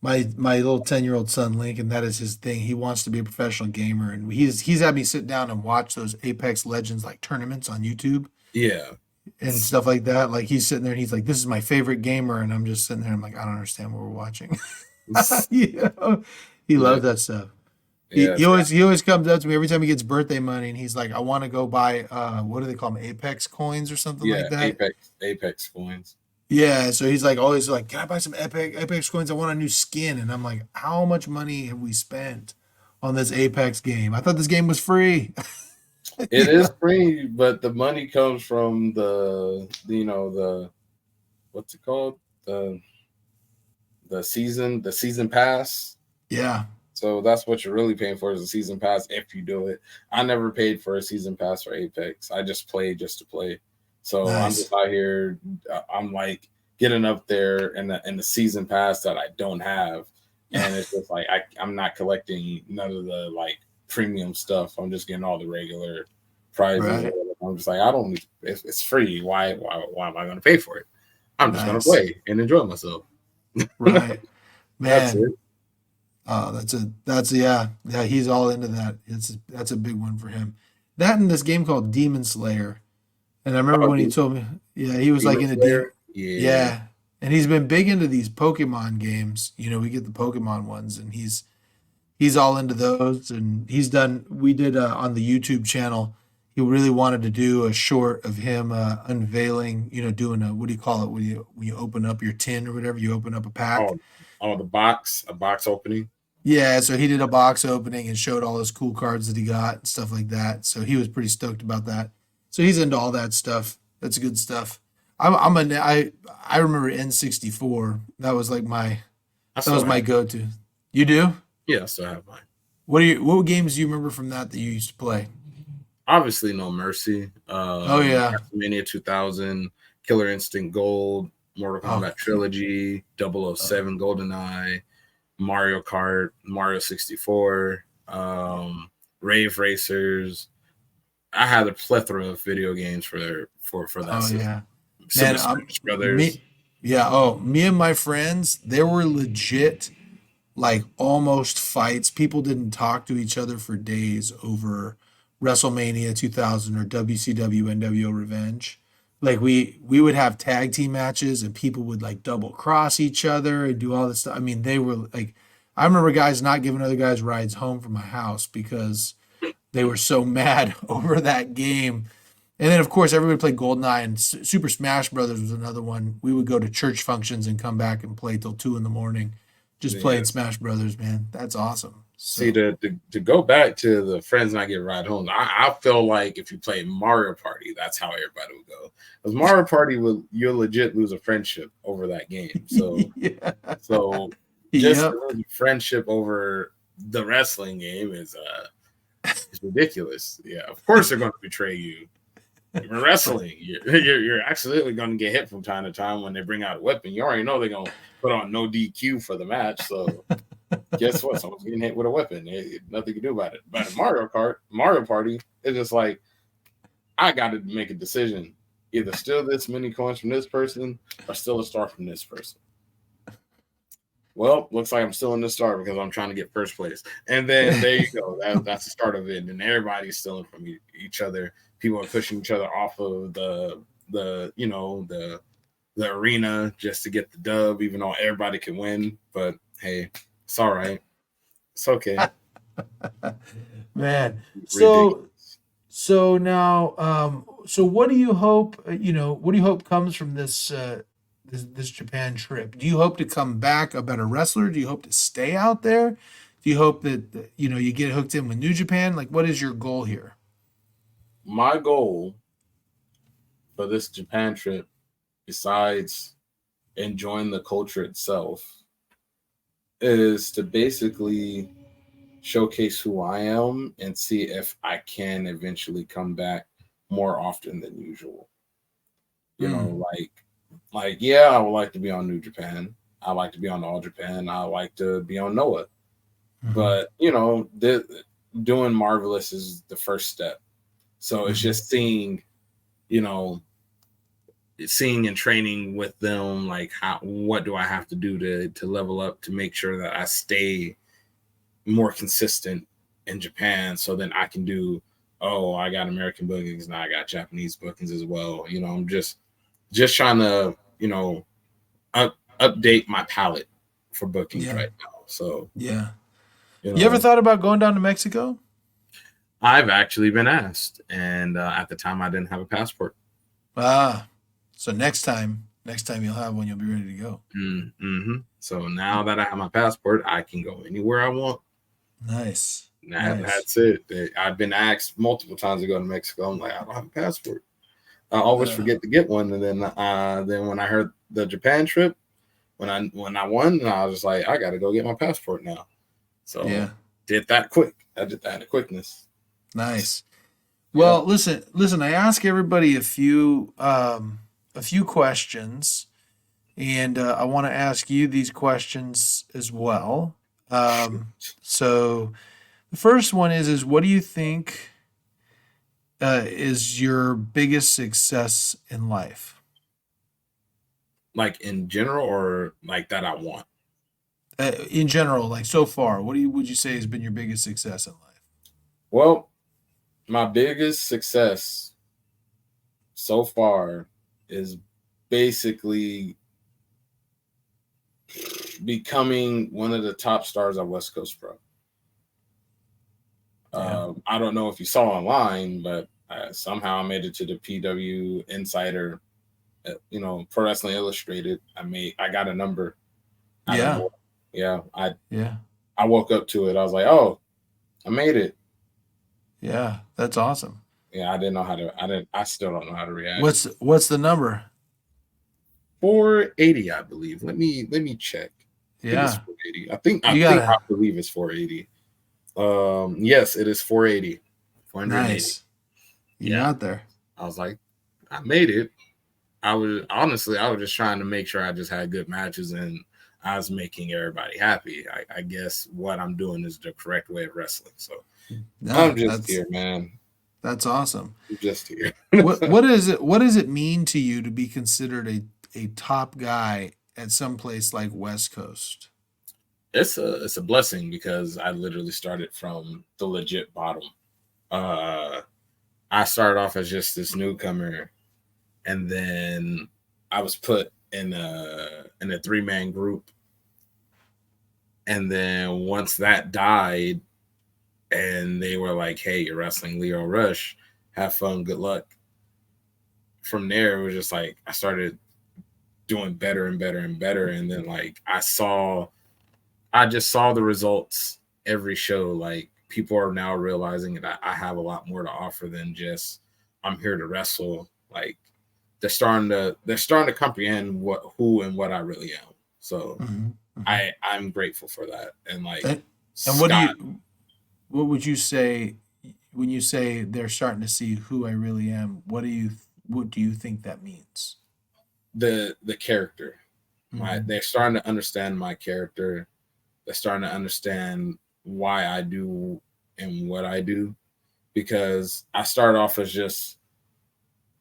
my little 10-year-old son Lincoln, that is his thing. He wants to be a professional gamer, and he's had me sit down and watch those Apex Legends like tournaments on YouTube yeah. and stuff like that. Like he's sitting there and he's like, "This is my favorite gamer," and I'm just sitting there. I'm like, I don't understand what we're watching. He Yeah. loves that stuff. He, Yeah. he always he always comes up to me every time he gets birthday money, and he's like, "I want to go buy what do they call them, Apex coins or something Yeah. like that." Apex coins. Yeah, so he's like always like, "Can I buy some Apex coins? I want a new skin." And I'm like, "How much money have we spent on this Apex game? I thought this game was free." It Yeah. is free, but the money comes from the what's it called? The the season pass. Yeah. So that's what you're really paying for is a season pass if you do it. I never paid for a season pass for Apex. I just played just to play. So I'm Nice. just out here. I'm like getting up there in the season pass that I don't have, and it's just like I'm not collecting none of the like premium stuff. I'm just getting all the regular prizes. Or Right. whatever. I'm just like I don't. It's free. Why am I going to pay for it? I'm just going to Nice. play and enjoy myself. Right. That's Man. it. Oh, yeah, he's all into that. That's a big one for him. That and this game called Demon Slayer. And I remember Oh, when he told me, yeah, he was like Demon into Slayer. Yeah. yeah. And he's been big into these Pokemon games. We get the Pokemon ones and he's all into those and we did on the YouTube channel. He really wanted to do a short of him unveiling, doing a what do you call it when you open up your tin or whatever, you open up a pack. Oh, a box opening. Yeah, so he did a box opening and showed all those cool cards that he got and stuff like that. So he was pretty stoked about that. So he's into all that stuff. That's good stuff. I remember N64. That was like I that still was my have. go-to. You do? Yeah, I still have mine. What games do you remember from that you used to play? obviously No Mercy. Oh yeah. WrestleMania 2000, Killer Instinct Gold, Mortal Oh, Kombat Trilogy, oh, 007 GoldenEye, Mario Kart, Mario 64, Rave Racers. I had a plethora of video games for that oh system. yeah. Super Man, Smash Brothers. me yeah, oh, me and my friends, there were legit like almost fights. People didn't talk to each other for days over WrestleMania 2000 or WCW NWO Revenge. Like we would have tag team matches and people would like double cross each other and do all this stuff. I mean, they were like I remember guys not giving other guys rides home from my house because they were so mad over that game. And then, of course, everybody played GoldenEye, and Super Smash Brothers was another one. We would go to church functions and come back and play till 2 in the morning, just Yeah. playing Smash Brothers. Man, that's awesome. See, So, to go back to the friends not getting ride home, I feel like if you play Mario Party, that's how everybody would go. Because Mario Party will you'll legit lose a friendship over that game. So yeah, so just to yep, lose a friendship over the wrestling game is ridiculous. Yeah, of course they're going to betray you. You're wrestling. You're absolutely going to get hit from time to time when they bring out a weapon. You already know they're going to put on no DQ for the match. So guess what? Someone's getting hit with a weapon. Nothing you can do about it. But in Mario Party, it's just like I got to make a decision: either steal this many coins from this person or steal a star from this person. Well, looks like I'm still in the star because I'm trying to get first place. And then there you go. That's the start of it. And everybody's stealing from each other. People are pushing each other off of the arena just to get the dub, even though everybody can win. But hey, it's all right. It's okay. man. Ridiculous. So now, so what do you hope? What do you hope comes from this Japan trip? Do you hope to come back a better wrestler? Do you hope to stay out there? Do you hope that you get hooked in with New Japan? Like, what is your goal here? My goal for this Japan trip, besides enjoying the culture itself, is to basically showcase who I am and see if I can eventually come back more often than usual. You Mm, know, like yeah, I would like to be on New Japan. I like to be on All Japan. I like to be on Noah. hmm But doing Marvelous is the first step. So it's hmm just you know, seeing and training with them, like what do I have to do to level up to make sure that I stay more consistent in Japan, so then I can do, oh, I got American bookings now, I got Japanese bookings as well. I'm just trying to update my palette for bookings Yeah, right now. So yeah. you You ever know thought about going down to Mexico? I've actually been asked, and at the time I didn't have a passport. Ah, so next time you'll have one, you'll be ready to go. Mm-hmm. So now that I have my passport, I can go anywhere I want. Nice, nice. That's it. I've been asked multiple times to go to Mexico. I'm like, I don't have a passport. I always Uh, forget to get one, and then when I heard the Japan trip, when I won, I was just like, I got to go get my passport now. So yeah, did that quick. I did that in quickness. nice. Yeah. Well, listen. I ask everybody a few questions, and I want to ask you these questions as well. So the first one is what do you think is your biggest success in life? Like in general, or like that I want. In general, like so far, would you say has been your biggest success in life? Well, my biggest success so far is basically becoming one of the top stars on West Coast Pro. Yeah, I don't know if you saw online, but somehow I made it to the PW Insider, Pro Wrestling Illustrated. I got a number out of yeah, nowhere. Yeah, yeah, I woke up to it. I was like, oh, I made it. yeah. That's awesome. Yeah, I didn't know how to. I didn't. I still don't know how to react. What's the number? 480, I believe. Let me check. I think it's Yeah, 480. you I gotta believe it's 480. Yes, it is 480. 480. nice. You got there. I was like, I made it. I was just trying to make sure I just had good matches and I was making everybody happy. I guess what I'm doing is the correct way of wrestling. So I'm just here, man. That's awesome. I'm just here. What is it? What does it mean to you to be considered a top guy at some place like West Coast? It's a blessing because I literally started from the legit bottom. I started off as just this newcomer, and then I was put in a 3-man group. And then once that died, and they were like, "Hey, you're wrestling Leo Rush. Have fun. Good luck." From there, it was just like I started doing better and better and better, and then like I just saw the results every show. Like people are now realizing that I have a lot more to offer than just I'm here to wrestle. Like they're starting to comprehend who and what I really am. So I'm grateful for that. And like and Scott, what would you say when you say they're starting to see who I really am? What do you think that means? the character. They're starting to understand my character. They're starting to understand why I do and what I do, because I started off as just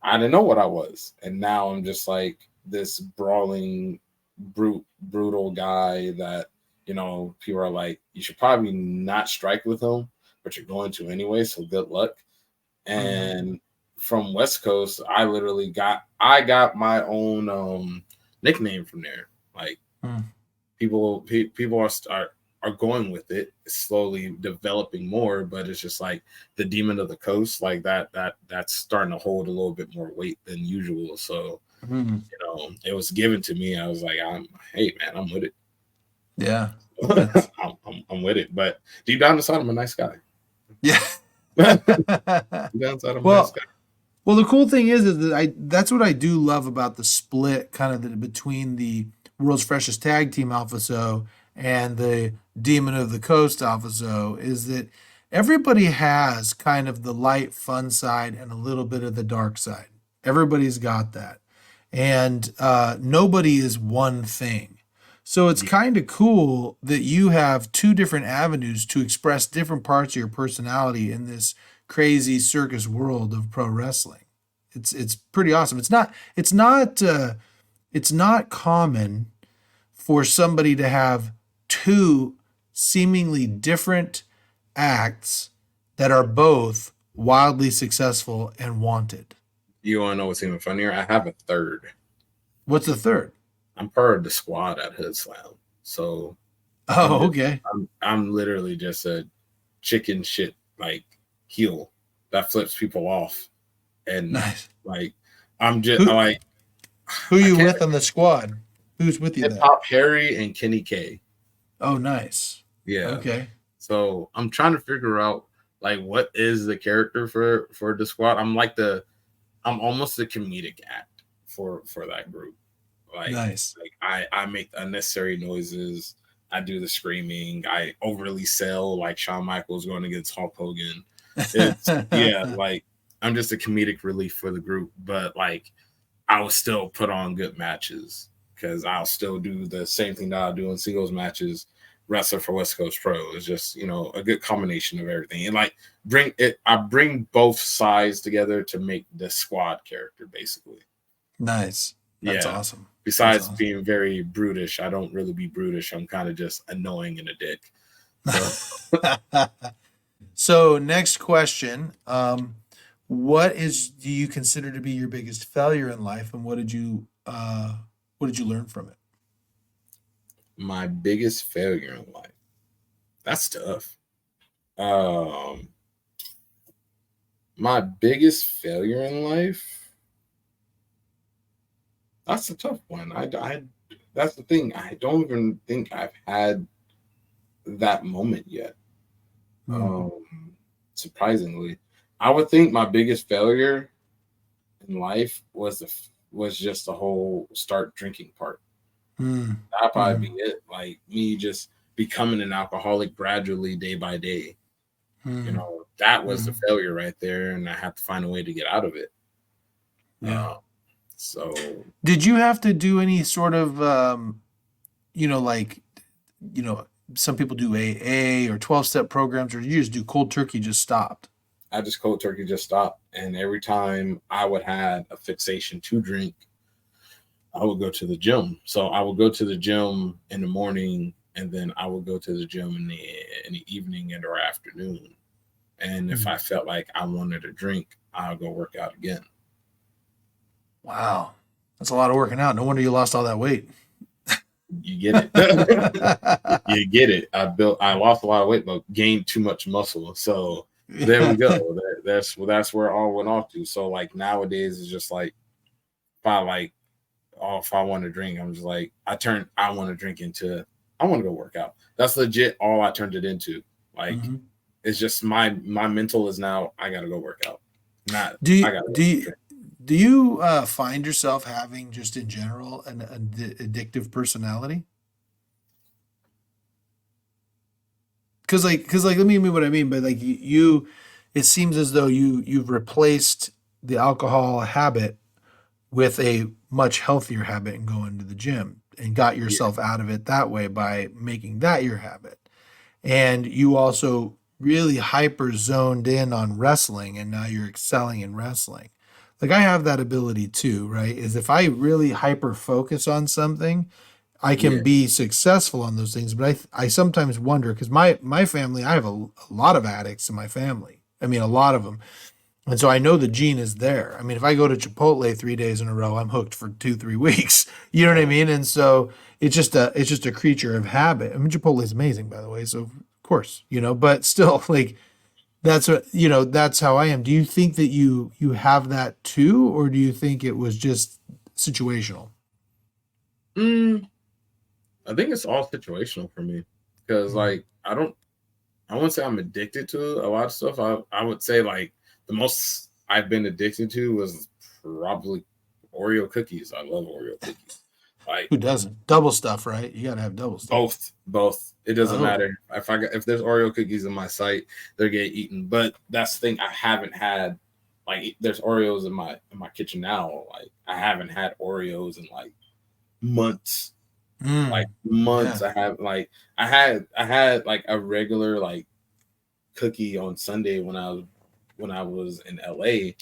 I didn't know what I was, and now I'm just like this brawling, brutal guy that people are like, you should probably not strike with him, but you're going to anyway, so good luck. And from West Coast, I got my own nickname from there. Like people are going with it. It's slowly developing more, but it's just like the Demon of the Coast, like that's starting to hold a little bit more weight than usual. So it was given to me. I was like, hey man, I'm with it. Yeah. I'm with it. But deep down inside, I'm a nice guy. Yeah. Deep down inside, I'm a nice guy. Well, the cool thing is that that's what I do love about the split kind of between the World's Freshest Tag Team Alpha So and the Demon of the Coast Alpha So is that everybody has kind of the light, fun side and a little bit of the dark side. Everybody's got that. And nobody is one thing. So it's kind of cool that you have two different avenues to express different parts of your personality in this crazy circus world of pro wrestling. It's pretty awesome. It's not common for somebody to have two seemingly different acts that are both wildly successful and wanted. You want to know what's even funnier? I have a third. What's the third? I'm part of the squad at Hood Slam. So okay. I'm literally just a chicken shit like heel that flips people off. And nice. Like I'm just like who you with on the squad? Who's with you? Hip Hop Harry and Kenny K. Oh, nice. Yeah. Okay. So I'm trying to figure out like what is the character for the squad. I'm almost the comedic act for that group. Like, nice. Like I make unnecessary noises. I do the screaming. I overly sell like Shawn Michaels going against Hulk Hogan. It's like I'm just a comedic relief for the group, but like I will still put on good matches because I'll still do the same thing that I'll do in singles matches. Wrestler for West Coast Pro is just a good combination of everything, and like I bring both sides together to make the squad character basically. Nice. That's awesome. Besides being very brutish, I don't really be brutish. I'm kind of just annoying and a dick. So, so next question. What do you consider to be your biggest failure in life, and what did you learn from it? My biggest failure in life. That's tough. My biggest failure in life. That's a tough one. That's the thing. I don't even think I've had that moment yet. Surprisingly, I would think my biggest failure in life was just the whole start drinking part. That'd probably be it. Like me just becoming an alcoholic gradually, day by day. You Mm. know, that was the Mm. failure right there, and I had to find a way to get out of it. Yeah. Uh, so Did you have to do any sort of, like, you know, some people do AA or 12-step programs, or did you just do cold turkey, just stopped? I just cold turkey just stopped, and every time I would have a fixation to drink, I would go to the gym. So I would go to the gym in the morning, and then I would go to the gym in the evening and or afternoon. And if I Mm. felt like I wanted a drink, I'll go work out again. Wow. That's a lot of working out. No wonder you lost all that weight. You get it. You get it. I lost a lot of weight, but gained too much muscle. So there we go. That's where it all went off to. So like nowadays, it's just like if I like, oh, if I want to drink, I'm just like I want to drink into I want to go work out. That's legit all I turned it into. Like Mhm. it's just my mental is now I gotta go work out. Not Do I you, gotta do go you, drink. do you find yourself having, just in general, an addictive personality? Because let me mean what I mean by, like, it seems as though you've replaced the alcohol habit with a much healthier habit and going to the gym and got Yeah, yourself out of it that way by making that your habit. And you also really hyper zoned in on wrestling, and now you're excelling in wrestling. Like, I have that ability too, right? Is if I really hyper focus on something, I can yeah, be successful on those things. But I sometimes wonder, because my family, I have a lot of addicts in my family. I mean, a lot of them. And so I know the gene is there. I mean, if I go to Chipotle 3 days in a row, I'm hooked for 2 3 weeks. You know what I uh, mean? And so it's just a creature of habit. I mean, Chipotle is amazing, by the way. So of course, but still, like, that's how I am. Do you think that you have that too, or do you think it was just situational? mm, I think it's all situational for me because Mm. like I wouldn't say I'm addicted to a lot of stuff. I would say like the most I've been addicted to was probably Oreo cookies. I love Oreo cookies. Like Who doesn't? Double stuff, right? You got to have double stuff. both. It doesn't Oh, matter if there's Oreo cookies in my sight, they're getting eaten. But that's the thing I haven't had. Like there's Oreos in my kitchen now. Like I haven't had Oreos in like months. Like yeah. months. I had like a regular like cookie on Sunday when I was in LA.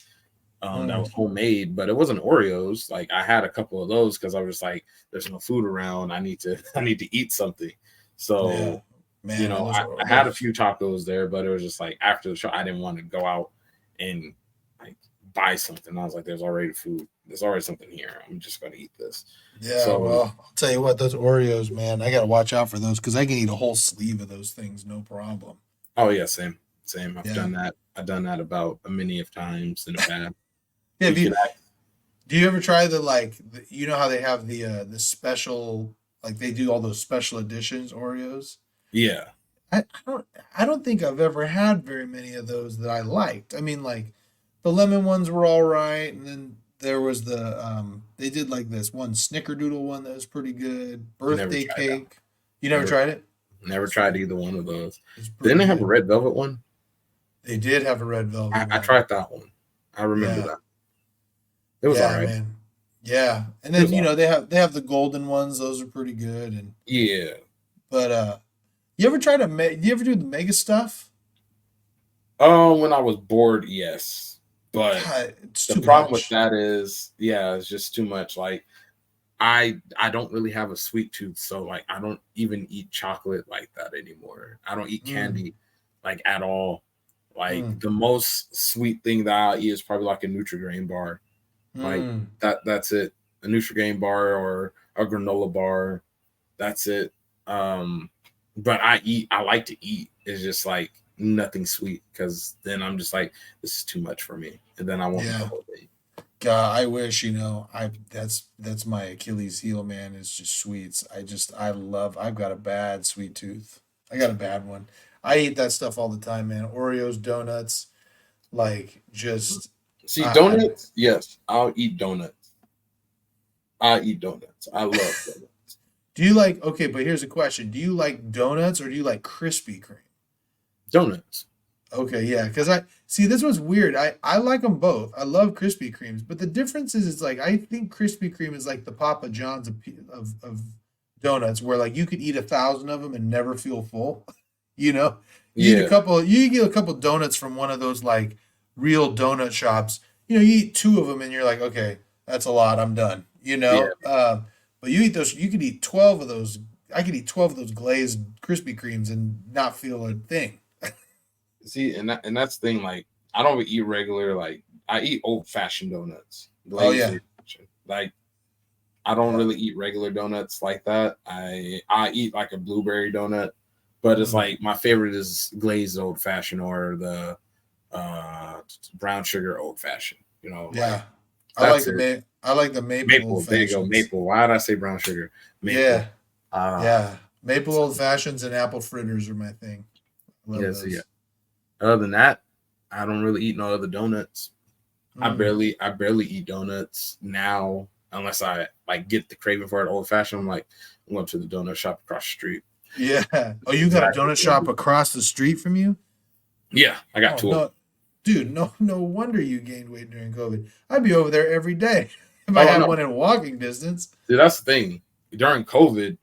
That Mm. was homemade, but it wasn't Oreos. Like I had a couple of those because I was like, "There's no food around. I need to I need to eat something." Yeah. So Man, and those are I had a those. few tacos there, but it was just like after the show, I didn't want to go out and like buy something. I was like, "There's already food. There's already something here. I'm just going to eat this." Yeah, So, well, I'll tell you what, those Oreos, man, I got to watch out for those because I can eat a whole sleeve of those things, no problem. oh yeah, same, same. I've Yeah. done that. I've done that about a many of times in the past. Yeah. You can act, Do you ever try you know how they have the special, like, they do all those special editions Oreos? yeah. I, I don't I don't think I've ever had very many of those that I liked. I mean, like, the lemon ones were all right, and then there was they did like this one snickerdoodle one that was pretty good. Never Birthday tried that. cake. You never Never, tried it? never tried either one of those. It's Didn't pretty they have a good. red velvet one? They did have a red velvet I one. tried that one. I remember Yeah. that. It was all Yeah, right. man. Yeah. And It then, was all right. they have the golden ones. Those are pretty good. And Yeah. but you ever try to do you ever do the mega stuff? When I was bored, yes. But God, it's the too problem with much. that is, yeah, it's just too much. Like I don't really have a sweet tooth, so like I don't even eat chocolate like that anymore. I don't eat Mm, candy like at all. Like mm, the most sweet thing that I eat is probably like a Nutri-Grain bar. Like mm. that's it. A Nutri-Grain bar or a granola bar. That's it. Um, but I like to eat. It's just like nothing sweet because then I'm just like, this is too much for me. And then I won't eat the Yeah. whole day. God, I wish, that's my Achilles heel, man, is just sweets. I've got a bad sweet tooth. I got a bad one. I eat that stuff all the time, man. Oreos, donuts, like, just See, I donuts, yes, I'll eat donuts. I eat donuts. I love donuts. do you like, okay, but here's a question. Do you like donuts or do you like Krispy Kreme? Donuts. Okay, yeah, because I see this one's weird. I like them both. I love Krispy Kremes, but the difference is, it's like I think Krispy Kreme is like the Papa John's of donuts, where like you could eat 1,000 of them and never feel full. You know, Yeah, you get a couple donuts from one of those like real donut shops. You know, you eat two of them and you're like, okay, that's a lot. I'm done. You yeah. know, but you eat those. You could eat 12 of those. I could eat 12 of those glazed Krispy Kremes and not feel a thing. See, and that's the thing. Like, I don't eat regular. Like, I eat old fashioned donuts, Oh glazed. yeah, Old fashioned. Like, I don't yeah. really eat regular donuts like that. I eat like a blueberry donut, but it's Mm. like my favorite is glazed old fashioned or the brown sugar old fashioned. You know, like Yeah, that's it. I like the maple old Maple. There you go. fashions. Maple. Why did I say brown sugar? Maple. Yeah, Uh yeah. Maple old fashions and apple fritters are my thing. I love yeah. So yeah. those. Other than that, I don't really eat no other donuts. Mm. I barely eat donuts now unless I like get the craving for it old fashioned. I'm like, I'm going to the donut shop across the street. Yeah. Oh, you got a Exactly. donut shop across the street from you? Yeah, I got Oh two of them. no, dude. No wonder you gained weight during COVID. I'd be over there every day if I Oh had no, one in walking distance. dude, that's the thing. During COVID,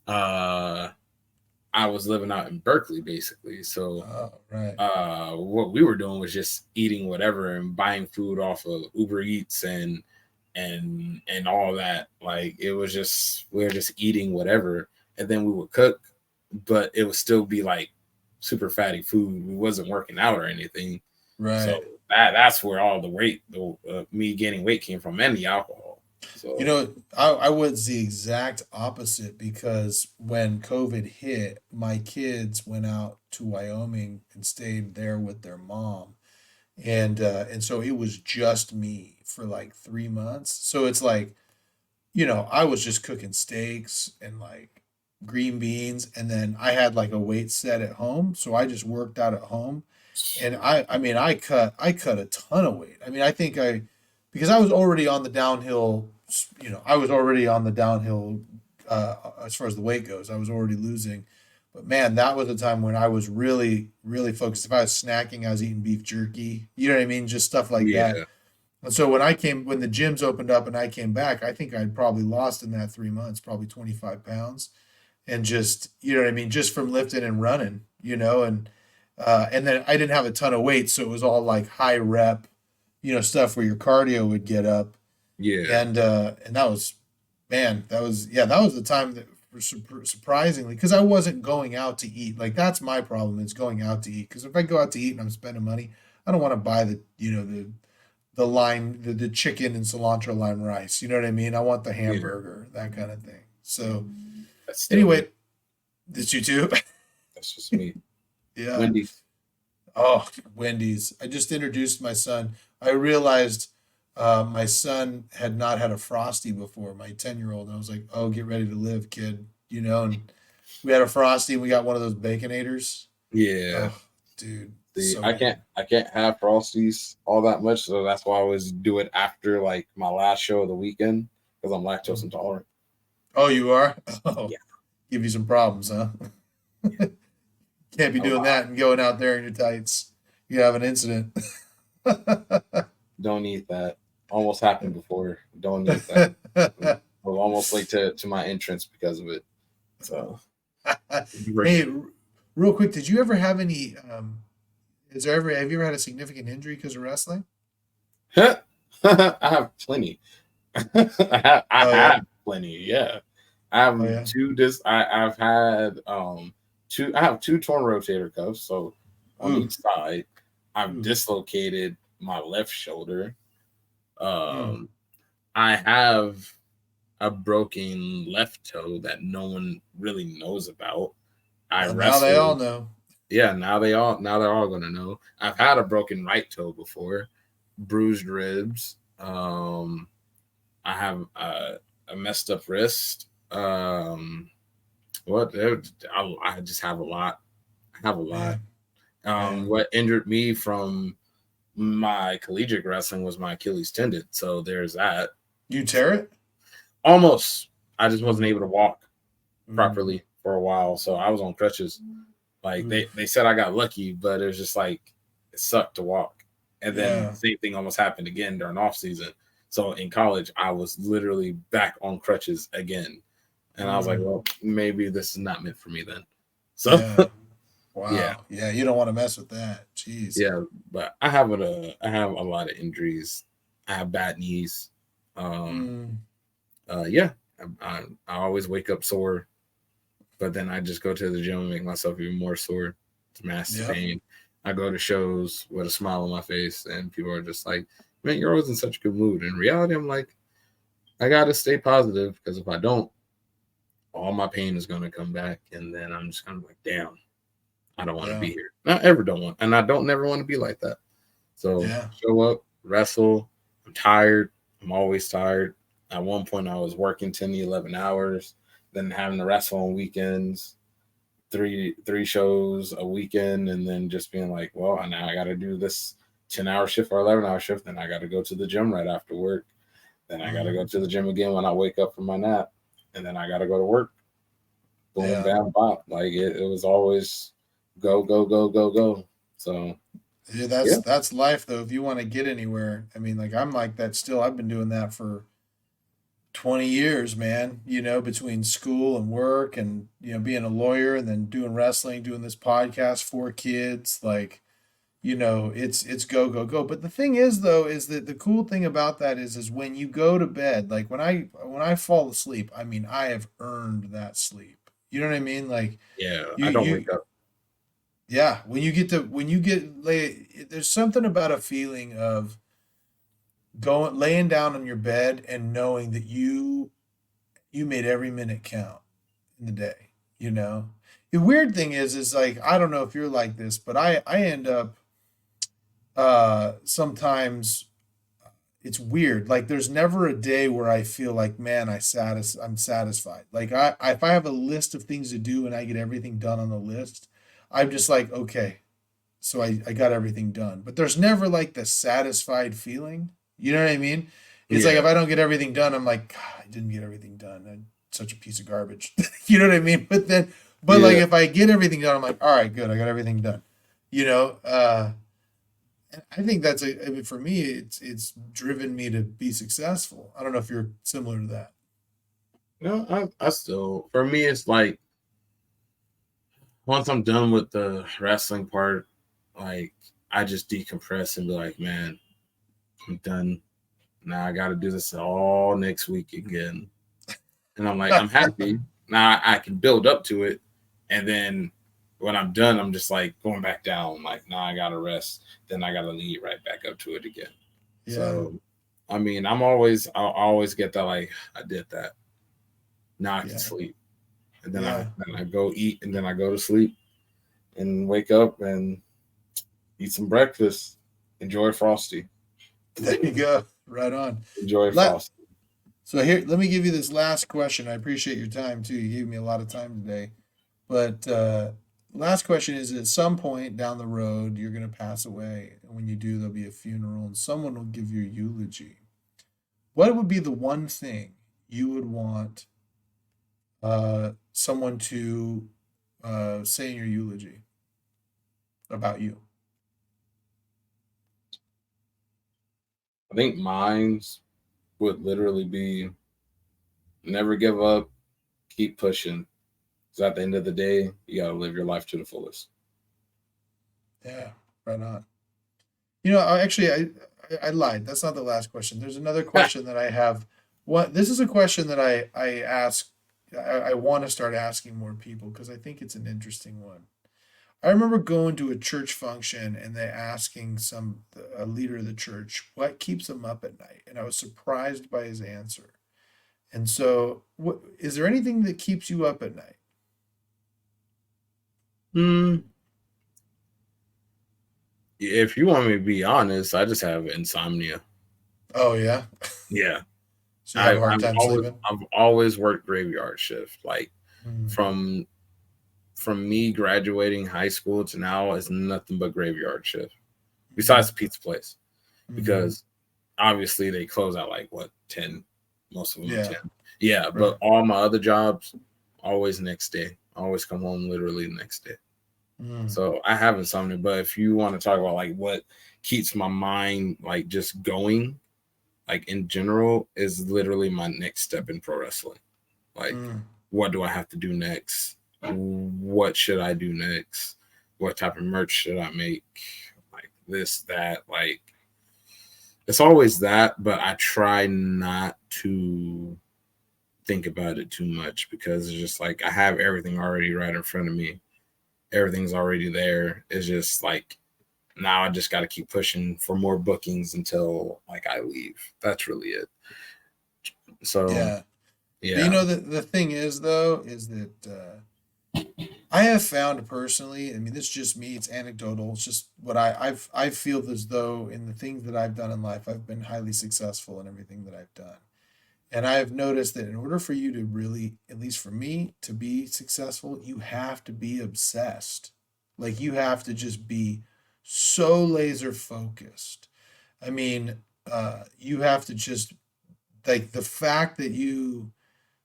uh, I was living out in Berkeley basically. So Oh right. what we were doing was just eating whatever and buying food off of Uber Eats and all that. Like it was just we were just eating whatever, and then we would cook, but it would still be like super fatty food. We wasn't working out or anything, so Right. that's where all the weight, me gaining weight came from, and the alcohol. You So know, I was the exact opposite because when COVID hit, my kids went out to Wyoming and stayed there with their mom. And so it was just me for like 3 months. So it's like, I was just cooking steaks and like green beans, and then I had like a weight set at home, so I just worked out at home. And I mean, I cut a ton of weight. I mean, I think I because I was already on the downhill. I was already on the downhill as far as the weight goes. I was already losing, but man, that was a time when I was really, really focused. If I was snacking, I was eating beef jerky. You know what I mean? Just stuff like that. yeah, And so when the gyms opened up and I came back, I think I'd probably lost in that 3 months, probably 25 pounds, and just you know what I mean, just from lifting and running, and then I didn't have a ton of weight, so it was all like high rep, stuff where your cardio would get up, yeah, and that was, man, that was the time that surprisingly, because I wasn't going out to eat. Like that's my problem, is going out to eat. Because if I go out to eat and I'm spending money, I don't want to buy the chicken and cilantro lime rice. You know what I mean? I want the yeah. hamburger, that kind of thing. So That's still me. anyway, did you too? That's just me. Yeah. Wendy's. Oh, Wendy's. I just introduced my son. I realized my son had not had a Frosty before, my 10-year-old. I was like, oh, get ready to live, kid. And we had a Frosty and we got one of those Baconators. Yeah. Oh, dude, See, so good. I can't have Frosties all that much, so that's why I always do it after like my last show of the weekend because I'm lactose Mm. intolerant. Oh, you are? Oh, Yeah, give you some problems, huh? yeah, Can't be a doing lot. that and going out there in your tights. You have an incident. Don't need that. Almost happened before. Don't need that. I was almost late to my entrance because of it. So Hey, real quick, did you ever have any? Have you ever had a significant injury because of wrestling? I have plenty. I Oh yeah, have plenty. Yeah, I have oh yeah. two. I've had two. I have two torn rotator cuffs. So on Ooh, each side, I've ooh, dislocated my left shoulder. mm. Um, I have a broken left toe that no one really knows about. I Well, now they all wrestled. know. Yeah, now they're all gonna know. I've had a broken right toe before, bruised ribs. I have a messed up wrist. What I just have a lot. I have a lot. Man, man, What injured me from my collegiate wrestling was my Achilles tendon. So there's that. you So tear it? almost, I just wasn't Mm, able to walk mm. properly for a while. So I was on crutches. Like Oof. they said I got lucky, but it was just like it sucked to walk. And then Yeah. the same thing almost happened again during off season. So in college, I was literally back on crutches again. And I was like, Mm. well, maybe this is not meant for me then. So Yeah. yeah, Wow. Yeah, you don't want to mess with that. Jeez. yeah. But I have I have a lot of injuries. I have bad knees. Um, Mm. yeah, I always wake up sore, but then I just go to the gym and make myself even more sore. It's massive Yep. pain. I go to shows with a smile on my face, and people are just like, "Man, you're always in such a good mood." In reality, I'm like, I gotta stay positive because if I don't, all my pain is gonna come back, and then I'm just kind of like, "Damn, I don't want to Yeah. be here." I ever don't want, and I don't never want to be like that. So Yeah. show up, wrestle. I'm tired. I'm always tired. At one point, I was working 10 to 11 hours, then having to wrestle on weekends, three shows a weekend, and then just being like, well, now I got to do this 10-hour shift or 11-hour shift. Then I got to go to the gym right after work. Then I got to Mm. go to the gym again when I wake up from my nap. And then I got to go to work. Boom, Yeah. bam, bop. Like it was always go, go, go, go, go. So, Yeah, yeah. that's life though. If you want to get anywhere, I mean, like I'm like that still. I've been doing that for 20 years, man. You know, between school and work, and being a lawyer, and then doing wrestling, doing this podcast, 4 kids. Like, it's go go go. But the thing is, though, is that the cool thing about that is when you go to bed, like when I fall asleep, I mean, I have earned that sleep. You know what I mean? Like Yeah. you I don't you wake up. yeah, when you get lay, there's something about a feeling of going laying down on your bed and knowing that you made every minute count in the day, you know. The weird thing is like I don't know if you're like this, but I end up sometimes it's weird. Like there's never a day where I feel like, man, I'm satisfied. Like if I have a list of things to do and I get everything done on the list, I'm just like, okay, so I got everything done. But there's never like the satisfied feeling. You know what I mean? It's like if Yeah. I don't get everything done, I'm like, God, I didn't get everything done. I'm such a piece of garbage. You know what I mean? But like Yeah. if I get everything done, I'm like, all right, good, I got everything done. You know, and I think I mean, for me, it's driven me to be successful. I don't know if you're similar to that. No, I still, for me, it's like once I'm done with the wrestling part, like I just decompress and be like, man, I'm done. Now I got to do this all next week again. And I'm like, I'm happy. Now I can build up to it. And then when I'm done, I'm just like going back down. Like, now I got to rest. Then I got to lead right back up to it again. Yeah, So, I mean, I'll always get that, like, I did that. Now I can yeah, sleep. And yeah. then I go eat and then I go to sleep and wake up and eat some breakfast. Enjoy Frosty. There you go. Right on. Enjoy Let Frosty. So here, let me give you this last question. I appreciate your time too. You gave me a lot of time today. But last question is: at some point down the road, you're going to pass away, and when you do, there'll be a funeral, and someone will give you a eulogy. What would be the one thing you would want someone to say in your eulogy about you? I think mine's would literally be never give up, keep pushing. Because at the end of the day, you got to live your life to the fullest. Yeah, right on. You know, I lied. That's not the last question. There's another question that I have. What This is a question that I ask. I want to start asking more people because I think it's an interesting one. I remember going to a church function and they asking a leader of the church what keeps them up at night, and I was surprised by his answer. And so, what is there anything that keeps you up at night? Hmm. If you want me to be honest, I just have insomnia. Oh yeah, Yeah. so you have a hard time sleeping. I've always worked graveyard shift. Like Hmm. from me graduating high school to now is nothing but graveyard shift. Besides the pizza place. Hmm. Because obviously they close at like what 10, most of them Yeah, 10. Yeah, right. but all my other jobs always next day. I always come home literally the next day. Mm, So I have insomnia. But if you want to talk about like what keeps my mind like just going, like in general, is literally my next step in pro wrestling. Like, mm. what do I have to do next? What should I do next? What type of merch should I make? Like this, that, like it's always that, but I try not to think about it too much because it's just like I have everything already right in front of me. Everything's already there. It's just like now I just got to keep pushing for more bookings until like I leave. That's really it. So Yeah. But yeah, the thing is though, is that I have found personally, I mean, this is just me, it's anecdotal. It's just what I feel as though in the things that I've done in life, I've been highly successful in everything that I've done. And I have noticed that in order for you to really, at least for me, to be successful, you have to be obsessed. Like you have to just be so laser focused. I mean, you have to just like the fact that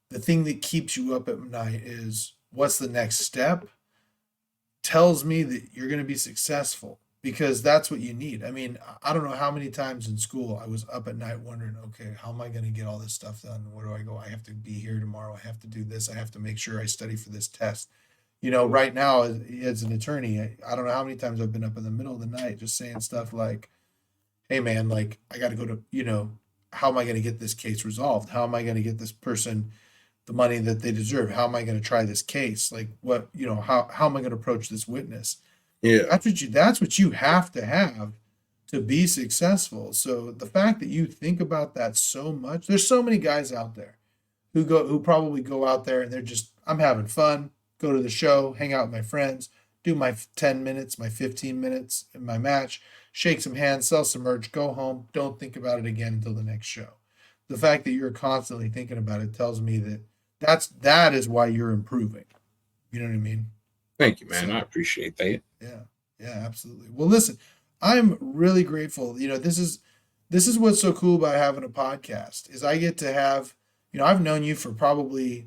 the thing that keeps you up at night is what's the next step tells me that you're going to be successful because that's what you need. I mean, I don't know how many times in school I was up at night wondering, okay, how am I going to get all this stuff done? Where do I go? I have to be here tomorrow. I have to do this. I have to make sure I study for this test. Right now as an attorney, I don't know how many times I've been up in the middle of the night just saying stuff like, hey man, like I got to go to, how am I going to get this case resolved? How am I going to get this person the money that they deserve? How am I going to try this case? Like what, how am I going to approach this witness? yeah, That's what you have to be successful. So the fact that you think about that so much, there's so many guys out there who probably go out there and they're just, I'm having fun, go to the show, hang out with my friends, do my 10 minutes, my 15 minutes in my match, shake some hands, sell some merch, go home, don't think about it again until the next show. The fact that you're constantly thinking about it tells me that that is why you're improving. You know what I mean? thank you, man. I So appreciate that. yeah, yeah, absolutely. Well, listen, I'm really grateful. This is what's so cool about having a podcast is I get to have, I've known you for probably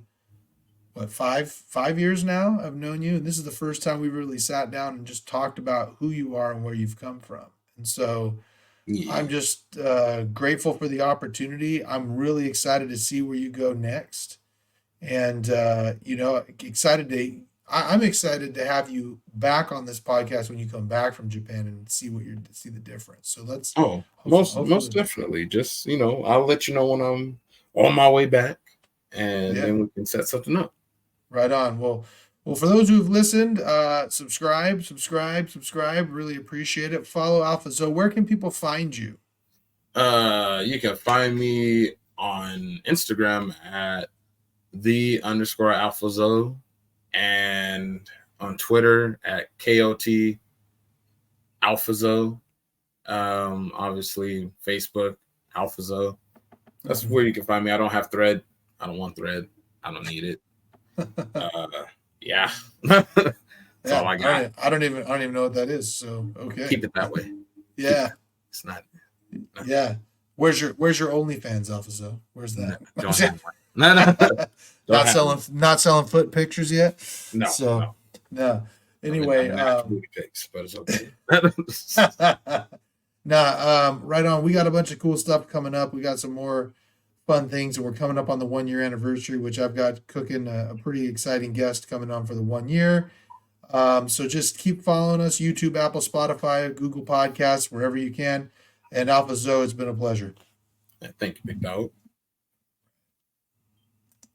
what five years now. I've known you, and this is the first time we really sat down and just talked about who you are and where you've come from. And so I'm Yeah. just grateful for the opportunity. I'm really excited to see where you go next, and excited to. I'm excited to have you back on this podcast when you come back from Japan and see the difference. So let's Oh, most hopefully, definitely. Just I'll let you know when I'm on my way back, and yeah, then we can set something up. right on. Well, for those who've listened, subscribe. Really appreciate it. Follow Alpha Zo. Where can people find you? You can find me on Instagram at _AlphaZo and on Twitter at KOT AlphaZo. Obviously Facebook AlphaZo. That's Mhm. where you can find me. I don't have Thread. I don't want Thread. I don't need it. Uh, yeah, that's all Yeah, I got. I don't even know what that is. So okay, Keep it that way. Keep it. yeah, It's not. No, yeah. Where's your OnlyFans, Alpha? Where's no, that? don't have one. No, no, don't have one. Not selling foot pictures yet. No, So no. no. I've Anyway, been after booty pics, but it's okay. nah, right on. We got a bunch of cool stuff coming up. We got some more fun things, and we're coming up on the 1 year anniversary, which I've got cooking a pretty exciting guest coming on for the 1 year. So just keep following us: YouTube, Apple, Spotify, Google Podcasts, wherever you can. And Alpha Zoe, it's been a pleasure. Thank you, big dog.